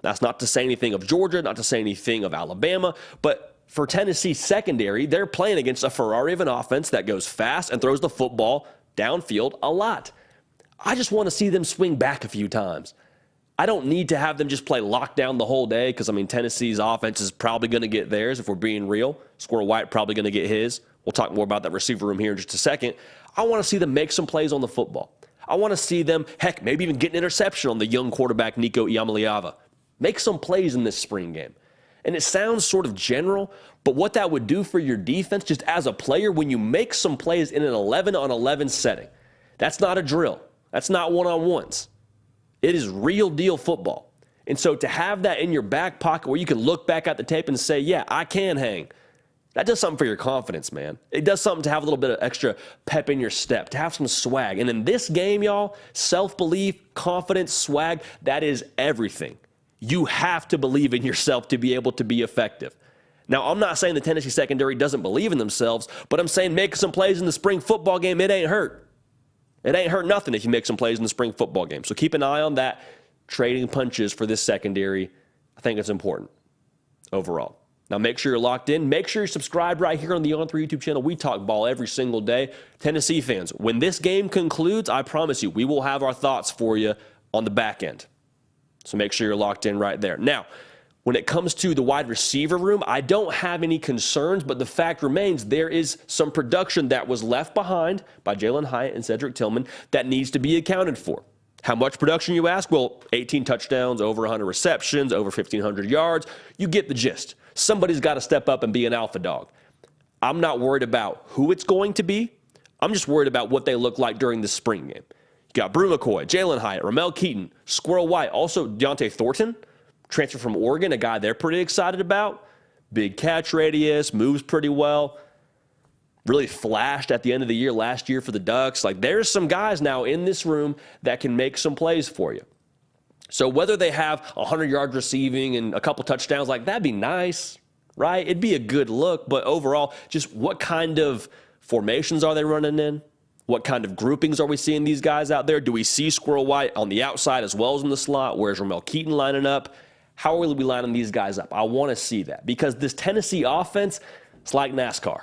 That's not to say anything of Georgia, not to say anything of Alabama, but for Tennessee secondary, they're playing against a Ferrari of an offense that goes fast and throws the football downfield a lot. I just want to see them swing back a few times. I don't need to have them just play lockdown the whole day because, Tennessee's offense is probably going to get theirs if we're being real. Squirrel White probably going to get his. We'll talk more about that receiver room here in just a second. I want to see them make some plays on the football. I want to see them, heck, maybe even get an interception on the young quarterback Nico Iamaleava. Make some plays in this spring game. And it sounds sort of general, but what that would do for your defense just as a player when you make some plays in an 11-on-11 setting, that's not a drill. That's not one-on-ones. It is real deal football. And so to have that in your back pocket where you can look back at the tape and say, yeah, I can hang, that does something for your confidence, man. It does something to have a little bit of extra pep in your step, to have some swag. And in this game, y'all, self-belief, confidence, swag, that is everything. You have to believe in yourself to be able to be effective. Now, I'm not saying the Tennessee secondary doesn't believe in themselves, but I'm saying make some plays in the spring football game, it ain't hurt. It ain't hurt nothing if you make some plays in the spring football game. So keep an eye on that. Trading punches for this secondary, I think it's important overall. Now, make sure you're locked in. Make sure you're subscribed right here on the On3 YouTube channel. We talk ball every single day. Tennessee fans, when this game concludes, I promise you, we will have our thoughts for you on the back end. So make sure you're locked in right there. Now, when it comes to the wide receiver room, I don't have any concerns, but the fact remains there is some production that was left behind by Jalen Hyatt and Cedric Tillman that needs to be accounted for. How much production, you ask? Well, 18 touchdowns, over 100 receptions, over 1,500 yards. You get the gist. Somebody's got to step up and be an alpha dog. I'm not worried about who it's going to be. I'm just worried about what they look like during the spring game. You got Brew McCoy, Jalen Hyatt, Ramel Keaton, Squirrel White, also Deontay Thornton, transfer from Oregon, a guy they're pretty excited about. Big catch radius, moves pretty well. Really flashed at the end of the year last year for the Ducks. Like, there's some guys now in this room that can make some plays for you. So whether they have 100 yards receiving and a couple touchdowns, like, that'd be nice, right? It'd be a good look. But overall, just what kind of formations are they running in? What kind of groupings are we seeing these guys out there? Do we see Squirrel White on the outside as well as in the slot? Where's Ramel Keaton lining up? How are we lining these guys up? I want to see that because this Tennessee offense, it's like NASCAR.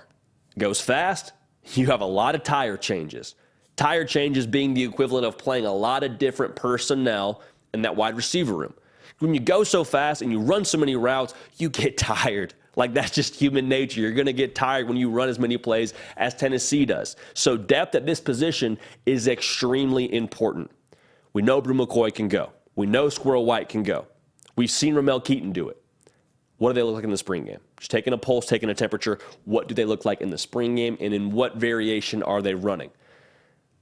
It goes fast. You have a lot of tire changes. Tire changes being the equivalent of playing a lot of different personnel in that wide receiver room. When you go so fast and you run so many routes, you get tired. Like, that's just human nature. You're going to get tired when you run as many plays as Tennessee does. So depth at this position is extremely important. We know Brew McCoy can go. We know Squirrel White can go. We've seen Ramel Keaton do it. What do they look like in the spring game? Just taking a pulse, taking a temperature. What do they look like in the spring game, and in what variation are they running?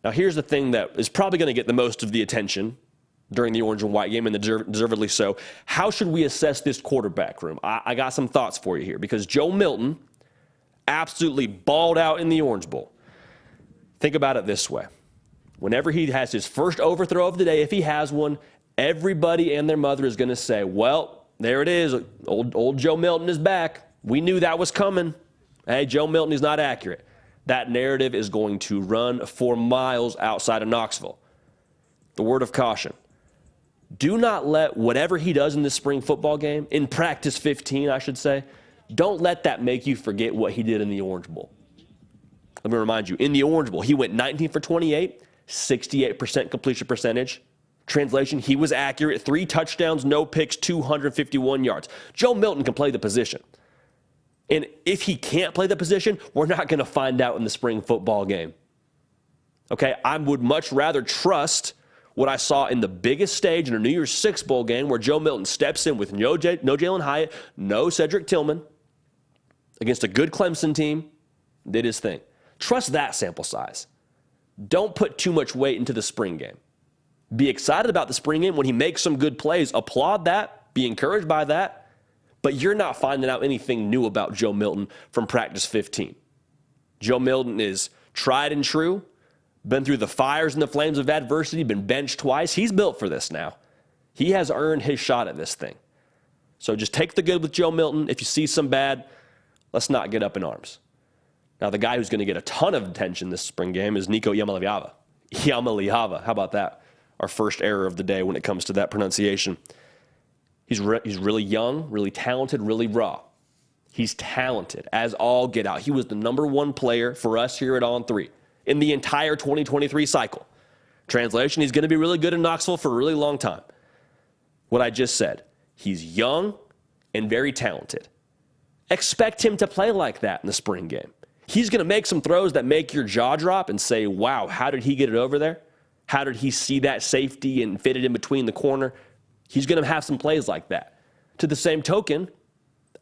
Now, here's the thing that is probably going to get the most of the attention during the orange and white game, and deservedly so. How should we assess this quarterback room? I got some thoughts for you here because Joe Milton absolutely balled out in the Orange Bowl. Think about it this way. Whenever he has his first overthrow of the day, if he has one, everybody and their mother is going to say, well, there it is. Old Joe Milton is back. We knew that was coming. Hey, Joe Milton is not accurate. That narrative is going to run for miles outside of Knoxville. The word of caution. Do not let whatever he does in this spring football game, in practice 15, I should say, don't let that make you forget what he did in the Orange Bowl. Let me remind you, in the Orange Bowl, he went 19 for 28, 68% completion percentage. Translation, he was accurate, 3 touchdowns, no picks, 251 yards. Joe Milton can play the position. And if he can't play the position, we're not going to find out in the spring football game. Okay, I would much rather trust what I saw in the biggest stage in a New Year's Six Bowl game where Joe Milton steps in with no Jalen Hyatt, no Cedric Tillman, against a good Clemson team, did his thing. Trust that sample size. Don't put too much weight into the spring game. Be excited about the spring game when he makes some good plays. Applaud that. Be encouraged by that. But you're not finding out anything new about Joe Milton from practice 15. Joe Milton is tried and true. Been through the fires and the flames of adversity, been benched twice. He's built for this now. He has earned his shot at this thing. So just take the good with Joe Milton. If you see some bad, let's not get up in arms. Now, the guy who's going to get a ton of attention this spring game is Nico Iamaleava. Iamaleava, how about that? Our first error of the day when it comes to that pronunciation. He's really young, really talented, really raw. He's talented as all get out. He was the number one player for us here at On 3 in the entire 2023 cycle. Translation, he's going to be really good in Knoxville for a really long time. What I just said, he's young and very talented. Expect him to play like that in the spring game. He's going to make some throws that make your jaw drop and say, wow, how did he get it over there? How did he see that safety and fit it in between the corner? He's going to have some plays like that. To the same token,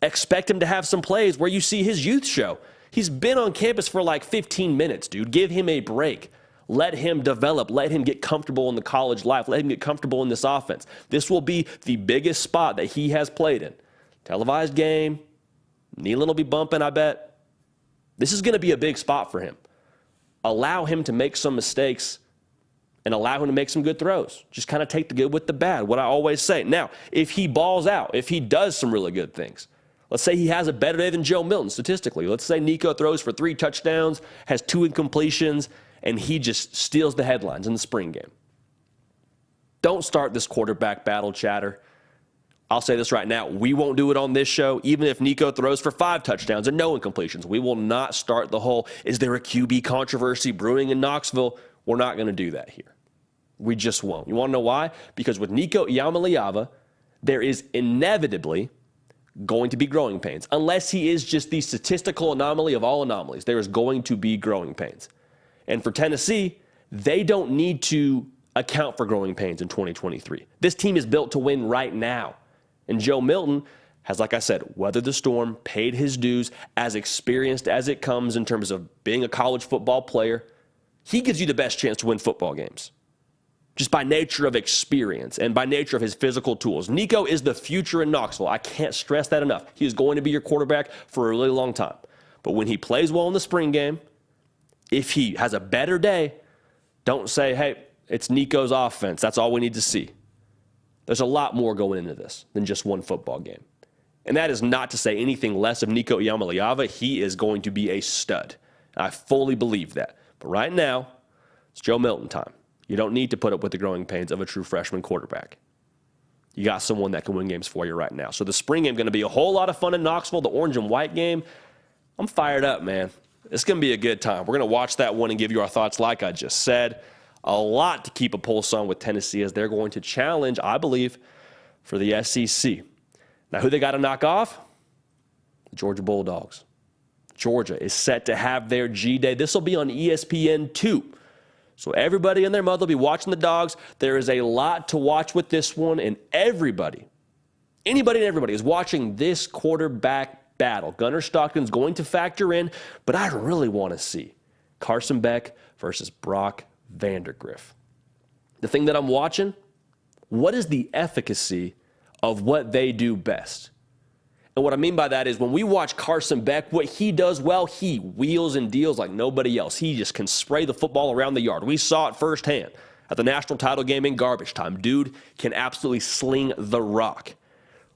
expect him to have some plays where you see his youth show. He's been on campus for like 15 minutes, dude. Give him a break. Let him develop. Let him get comfortable in the college life. Let him get comfortable in this offense. This will be the biggest spot that he has played in. Televised game. Nealon will be bumping, I bet. This is going to be a big spot for him. Allow him to make some mistakes and allow him to make some good throws. Just kind of take the good with the bad, what I always say. Now, if he balls out, if he does some really good things, let's say he has a better day than Joe Milton statistically. Let's say Nico throws for 3 touchdowns, has 2 incompletions, and he just steals the headlines in the spring game. Don't start this quarterback battle chatter. I'll say this right now. We won't do it on this show, even if Nico throws for 5 touchdowns and no incompletions. We will not start the whole, is there a QB controversy brewing in Knoxville? We're not going to do that here. We just won't. You want to know why? Because with Nico Iamaleava, there is inevitably going to be growing pains. Unless he is just the statistical anomaly of all anomalies, there is going to be growing pains. And for Tennessee, they don't need to account for growing pains in 2023. This team is built to win right now. And Joe Milton has, like I said, weathered the storm, paid his dues, as experienced as it comes in terms of being a college football player. He gives you the best chance to win football games, just by nature of experience and by nature of his physical tools. Nico is the future in Knoxville. I can't stress that enough. He is going to be your quarterback for a really long time. But when he plays well in the spring game, if he has a better day, don't say, hey, it's Nico's offense. That's all we need to see. There's a lot more going into this than just one football game. And that is not to say anything less of Nico Iamaleava. He is going to be a stud. I fully believe that. But right now, it's Joe Milton time. You don't need to put up with the growing pains of a true freshman quarterback. You got someone that can win games for you right now. So the spring game is going to be a whole lot of fun in Knoxville. The orange and white game, I'm fired up, man. It's going to be a good time. We're going to watch that one and give you our thoughts like I just said. A lot to keep a pulse on with Tennessee as they're going to challenge, I believe, for the SEC. Now, who they got to knock off? The Georgia Bulldogs. Georgia is set to have their G-Day. This will be on ESPN 2. So everybody and their mother will be watching the Dogs. There is a lot to watch with this one, and anybody and everybody is watching this quarterback battle. Gunnar Stockton's going to factor in, but I really want to see Carson Beck versus Brock Vandagriff. The thing that I'm watching, what is the efficacy of what they do best? And what I mean by that is when we watch Carson Beck, what he does well, he wheels and deals like nobody else. He just can spray the football around the yard. We saw it firsthand at the national title game in garbage time. Dude can absolutely sling the rock.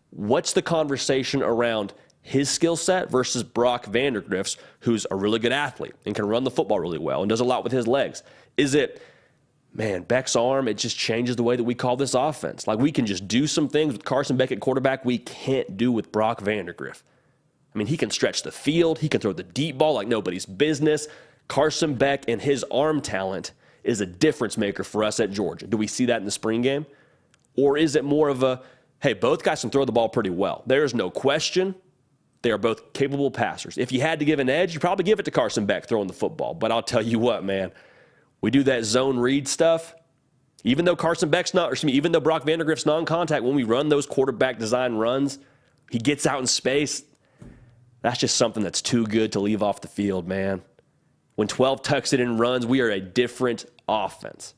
What's the conversation around his skill set versus Brock Vandagriff's, who's a really good athlete and can run the football really well and does a lot with his legs? Is it, man, Beck's arm, it just changes the way that we call this offense. Like, we can just do some things with Carson Beck at quarterback we can't do with Brock Vandagriff. I mean, he can stretch the field. He can throw the deep ball like nobody's business. Carson Beck and his arm talent is a difference maker for us at Georgia. Do we see that in the spring game? Or is it more of a, hey, both guys can throw the ball pretty well. There's no question. They are both capable passers. If you had to give an edge, you'd probably give it to Carson Beck throwing the football. But I'll tell you what, man, we do that zone read stuff. Even though even though Brock Vandagriff's non-contact, when we run those quarterback design runs, he gets out in space. That's just something that's too good to leave off the field, man. When 12 tucks it in runs, we are a different offense.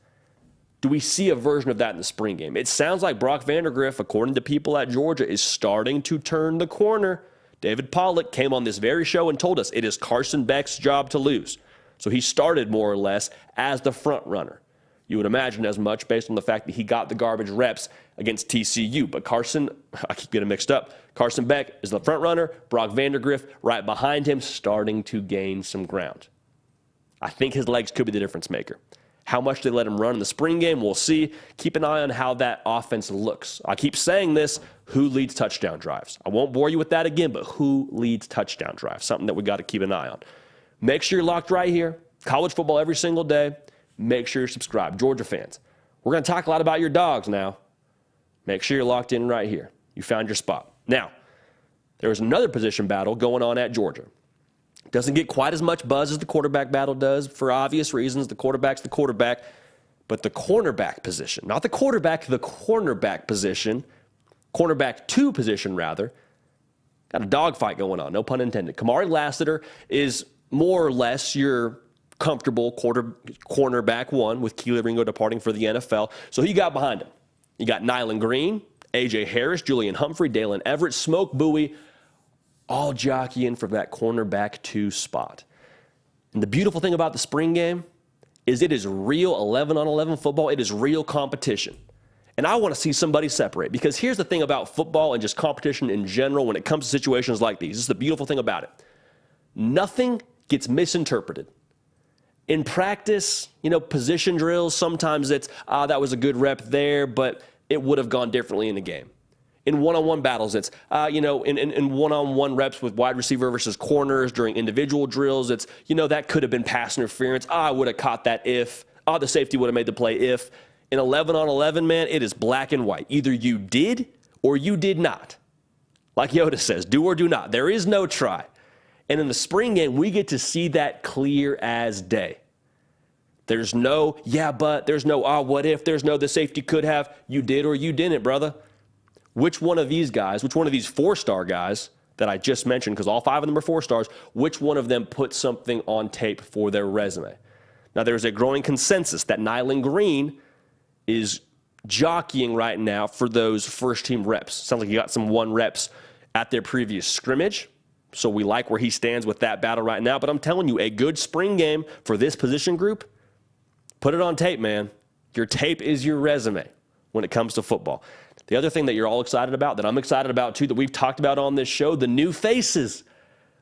Do we see a version of that in the spring game? It sounds like Brock Vandagriff, according to people at Georgia, is starting to turn the corner. David Pollack came on this very show and told us it is Carson Beck's job to lose. So he started more or less as the front runner. You would imagine as much based on the fact that he got the garbage reps against TCU. But I keep getting mixed up. Carson Beck is the front runner. Brock Vandergriff right behind him, starting to gain some ground. I think his legs could be the difference maker. How much they let him run in the spring game, we'll see. Keep an eye on how that offense looks. I keep saying this, who leads touchdown drives? I won't bore you with that again, but who leads touchdown drives? Something that we got to keep an eye on. Make sure you're locked right here. College football every single day. Make sure you're subscribed. Georgia fans, we're going to talk a lot about your dogs now. Make sure you're locked in right here. You found your spot. Now, there is another position battle going on at Georgia. Doesn't get quite as much buzz as the quarterback battle does for obvious reasons. The quarterback's the quarterback. But the cornerback position, not the quarterback, the cornerback position, cornerback 2 position rather, got a dogfight going on, no pun intended. Kamari Lassiter is more or less your comfortable cornerback 1 with Keely Ringo departing for the NFL. So he got behind him. You got Nyland Green, A.J. Harris, Julian Humphrey, Dalen Everett, Smoke Bowie, all jockeying for that cornerback 2 spot. And the beautiful thing about the spring game is it is real 11-on-11 football. It is real competition. And I want to see somebody separate, because here's the thing about football and just competition in general when it comes to situations like these. This is the beautiful thing about it. Nothing gets misinterpreted. In practice, position drills, sometimes it's, that was a good rep there, but it would have gone differently in the game. In one-on-one battles, it's, in one-on-one reps with wide receiver versus corners during individual drills, it's, that could have been pass interference. I would have caught that if. The safety would have made the play if. In 11-on-11, man, it is black and white. Either you did or you did not. Like Yoda says, do or do not. There is no try. And in the spring game, we get to see that clear as day. There's no, yeah, but, there's no, what if, there's no, the safety could have. You did or you didn't, brother. Which one of these guys, which one of these 4-star guys that I just mentioned, because all 5 of them are 4 stars, which one of them put something on tape for their resume? Now, there's a growing consensus that Nyland Green is jockeying right now for those first-team reps. Sounds like he got some 1 reps at their previous scrimmage. So we like where he stands with that battle right now. But I'm telling you, a good spring game for this position group, put it on tape, man. Your tape is your resume when it comes to football. The other thing that you're all excited about, that I'm excited about too, that we've talked about on this show, the new faces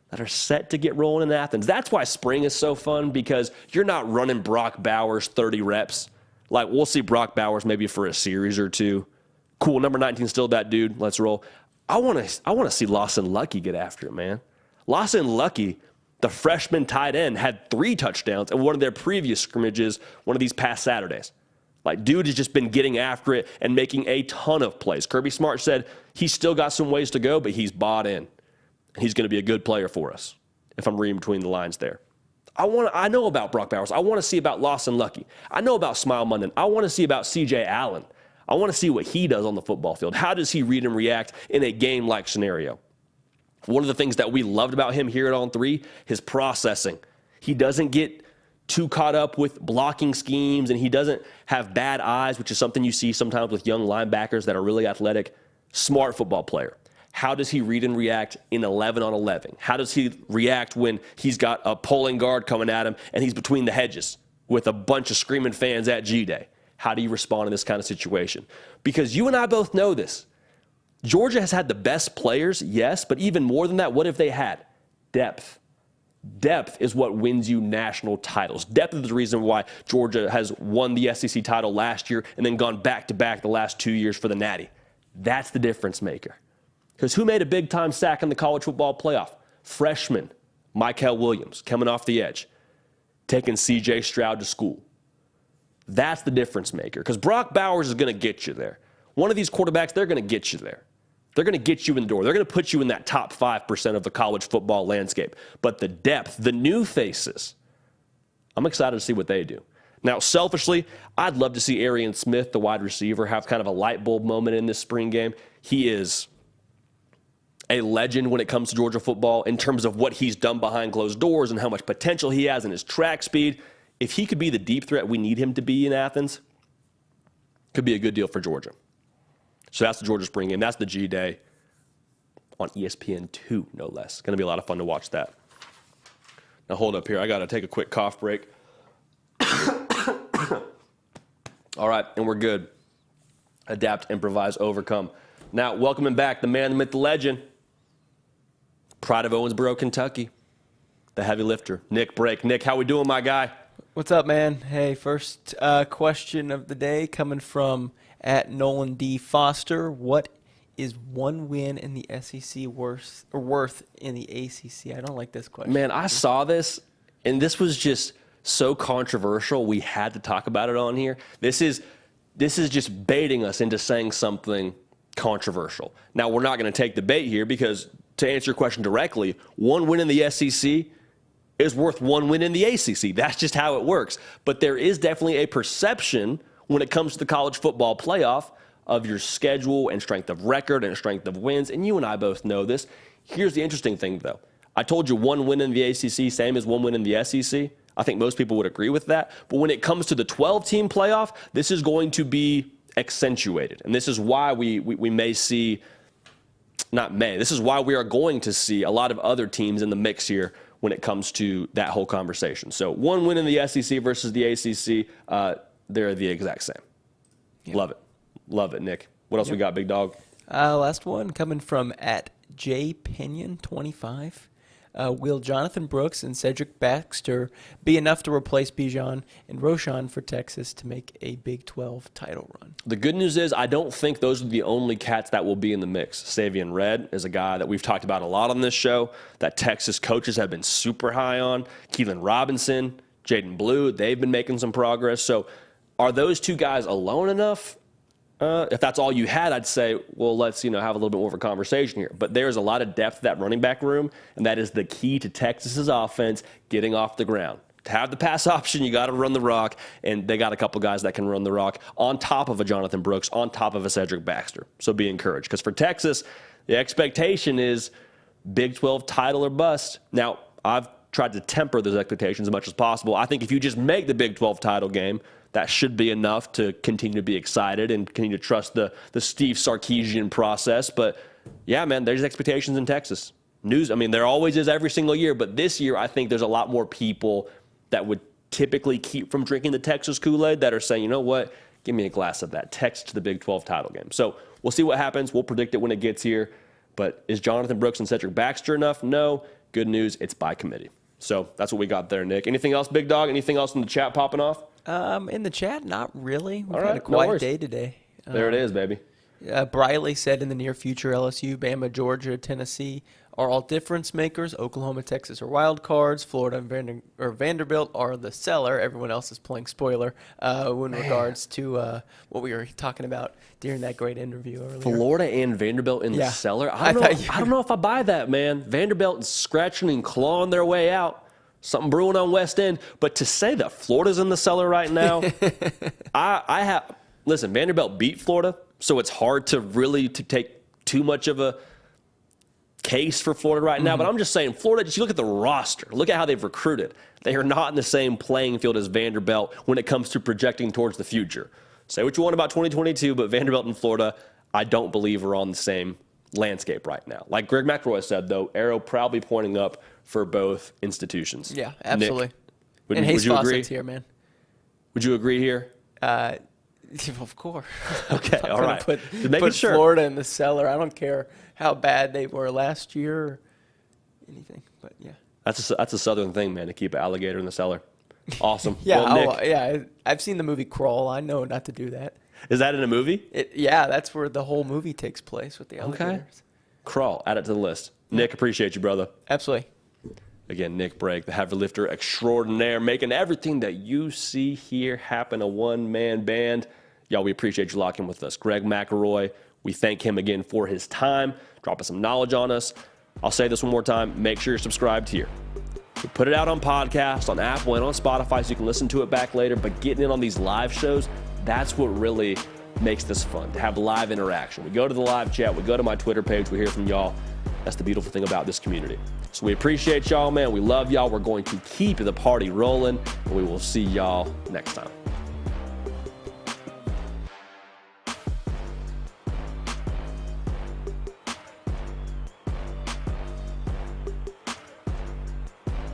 that are set to get rolling in Athens. That's why spring is so fun, because you're not running Brock Bowers 30 reps. Like, we'll see Brock Bowers maybe for a series or 2. Cool, number 19 still that dude. Let's roll. I want to see Lawson Lucky get after it, man. Lawson Lucky, the freshman tight end, had 3 touchdowns in one of their previous scrimmages, one of these past Saturdays. Like, dude has just been getting after it and making a ton of plays. Kirby Smart said he's still got some ways to go, but he's bought in. He's going to be a good player for us, if I'm reading between the lines there. I know about Brock Bowers. I want to see about Lawson Lucky. I know about Smile Munden. I want to see about C.J. Allen. I want to see what he does on the football field. How does he read and react in a game-like scenario? One of the things that we loved about him here at On 3, his processing. He doesn't get too caught up with blocking schemes, and he doesn't have bad eyes, which is something you see sometimes with young linebackers that are really athletic. Smart football player. How does he read and react in 11-on-11? How does he react when he's got a pulling guard coming at him and he's between the hedges with a bunch of screaming fans at G-Day? How do you respond in this kind of situation? Because you and I both know this. Georgia has had the best players, yes, but even more than that, what if they had depth? Depth is what wins you national titles. Depth is the reason why Georgia has won the SEC title last year and then gone back-to-back the last 2 years for the Natty. That's the difference maker. Because who made a big-time sack in the college football playoff? Freshman Mykel Williams coming off the edge, taking C.J. Stroud to school. That's the difference maker. Because Brock Bowers is going to get you there. One of these quarterbacks, they're going to get you there. They're going to get you in the door. They're going to put you in that top 5% of the college football landscape. But the depth, the new faces, I'm excited to see what they do. Now, selfishly, I'd love to see Arian Smith, the wide receiver, have kind of a light bulb moment in this spring game. He is a legend when it comes to Georgia football in terms of what he's done behind closed doors and how much potential he has in his track speed. If he could be the deep threat we need him to be in Athens, could be a good deal for Georgia. So that's the Georgia spring game. That's the G-Day on ESPN 2, no less. It's going to be a lot of fun to watch that. Now, hold up here. I got to take a quick cough break. All right, and we're good. Adapt, improvise, overcome. Now, welcoming back the man, the myth, the legend. Pride of Owensboro, Kentucky. The heavy lifter, Nick Brake. Nick, how we doing, my guy? What's up, man? Hey, first question of the day coming from at Nolan D. Foster. What is one win in the SEC worth in the ACC? I don't like this question. Man, I saw this, and this was just so controversial. We had to talk about it on here. This is just baiting us into saying something controversial. Now, we're not going to take the bait here because, to answer your question directly, one win in the SEC is worth one win in the ACC. That's just how it works. But there is definitely a perception when it comes to the college football playoff of your schedule and strength of record and strength of wins. And you and I both know this. Here's the interesting thing, though. I told you one win in the ACC, same as one win in the SEC. I think most people would agree with that. But when it comes to the 12-team playoff, this is going to be accentuated. And this is why we may see, this is why we are going to see a lot of other teams in the mix here when it comes to that whole conversation. So one win in the SEC versus the ACC, they're the exact same. Yep. Love it. Love it, Nick. What else we got, big dog? Last one coming from at jpinion25. Will Jonathan Brooks and Cedric Baxter be enough to replace Bijan and Roshan for Texas to make a Big 12 title run? The good news is I don't think those are the only cats that will be in the mix. Savion Red is a guy that we've talked about a lot on this show that Texas coaches have been super high on. Keelan Robinson, Jaden Blue, they've been making some progress. So are those two guys alone enough? If that's all you had, I'd say, well, let's have a little bit more of a conversation here. But there's a lot of depth to that running back room, and that is the key to Texas's offense getting off the ground. To have the pass option, you got to run the rock, and they got a couple guys that can run the rock on top of a Jonathan Brooks, on top of a Cedric Baxter. So be encouraged, because for Texas, the expectation is Big 12 title or bust. Now, I've tried to temper those expectations as much as possible. I think if you just make the Big 12 title game, that should be enough to continue to be excited and continue to trust the Steve Sarkisian process. But, yeah, man, there's expectations in Texas. There always is every single year. But this year, I think there's a lot more people that would typically keep from drinking the Texas Kool-Aid that are saying, you know what, give me a glass of that. Texas to the Big 12 title game. So we'll see what happens. We'll predict it when it gets here. But is Jonathan Brooks and Cedric Baxter enough? No. Good news, it's by committee. So that's what we got there, Nick. Anything else, big dog? Anything else in the chat popping off? In the chat, not really. We've All had right, a quiet day today. There it is, baby. Briley said in the near future, LSU, Bama, Georgia, Tennessee are all difference makers. Oklahoma, Texas are wild cards. Florida and Vanderbilt are the seller. Everyone else is playing spoiler in regards to what we were talking about during that great interview earlier. Florida and Vanderbilt in the cellar? I don't know if I buy that, man. Vanderbilt is scratching and clawing their way out. Something brewing on West End. But to say that Florida's in the cellar right now, listen, Vanderbilt beat Florida, so it's hard to really take too much of a case for Florida right now. But I'm just saying, Florida, just look at the roster. Look at how they've recruited. They are not in the same playing field as Vanderbilt when it comes to projecting towards the future. Say what you want about 2022, but Vanderbilt and Florida, I don't believe are on the same landscape right now. Like Greg McElroy said, though, arrow probably pointing up for both institutions. Yeah, absolutely. Nick, and Hayes would you agree? Fawcett's here, man. Would you agree here? Of course. Okay, all right. Put sure. Florida in the cellar. I don't care how bad they were last year or anything, but yeah. That's a Southern thing, man, to keep an alligator in the cellar. Awesome. Yeah, well, Nick, I've seen the movie Crawl. I know not to do that. Is that in a movie? That's where the whole movie takes place with the alligators. Okay. Crawl. Add it to the list. Nick, appreciate you, brother. Absolutely. Again, Nick Brake, the heavy lifter extraordinaire, making everything that you see here happen, a one-man band. Y'all, we appreciate you locking with us. Greg McElroy, we thank him again for his time, dropping some knowledge on us. I'll say this one more time. Make sure you're subscribed here. We put it out on podcast, on Apple, and on Spotify so you can listen to it back later. But getting in on these live shows, that's what really makes this fun, to have live interaction. We go to the live chat. We go to my Twitter page. We hear from y'all. That's the beautiful thing about this community. So we appreciate y'all, man. We love y'all. We're going to keep the party rolling, and we will see y'all next time.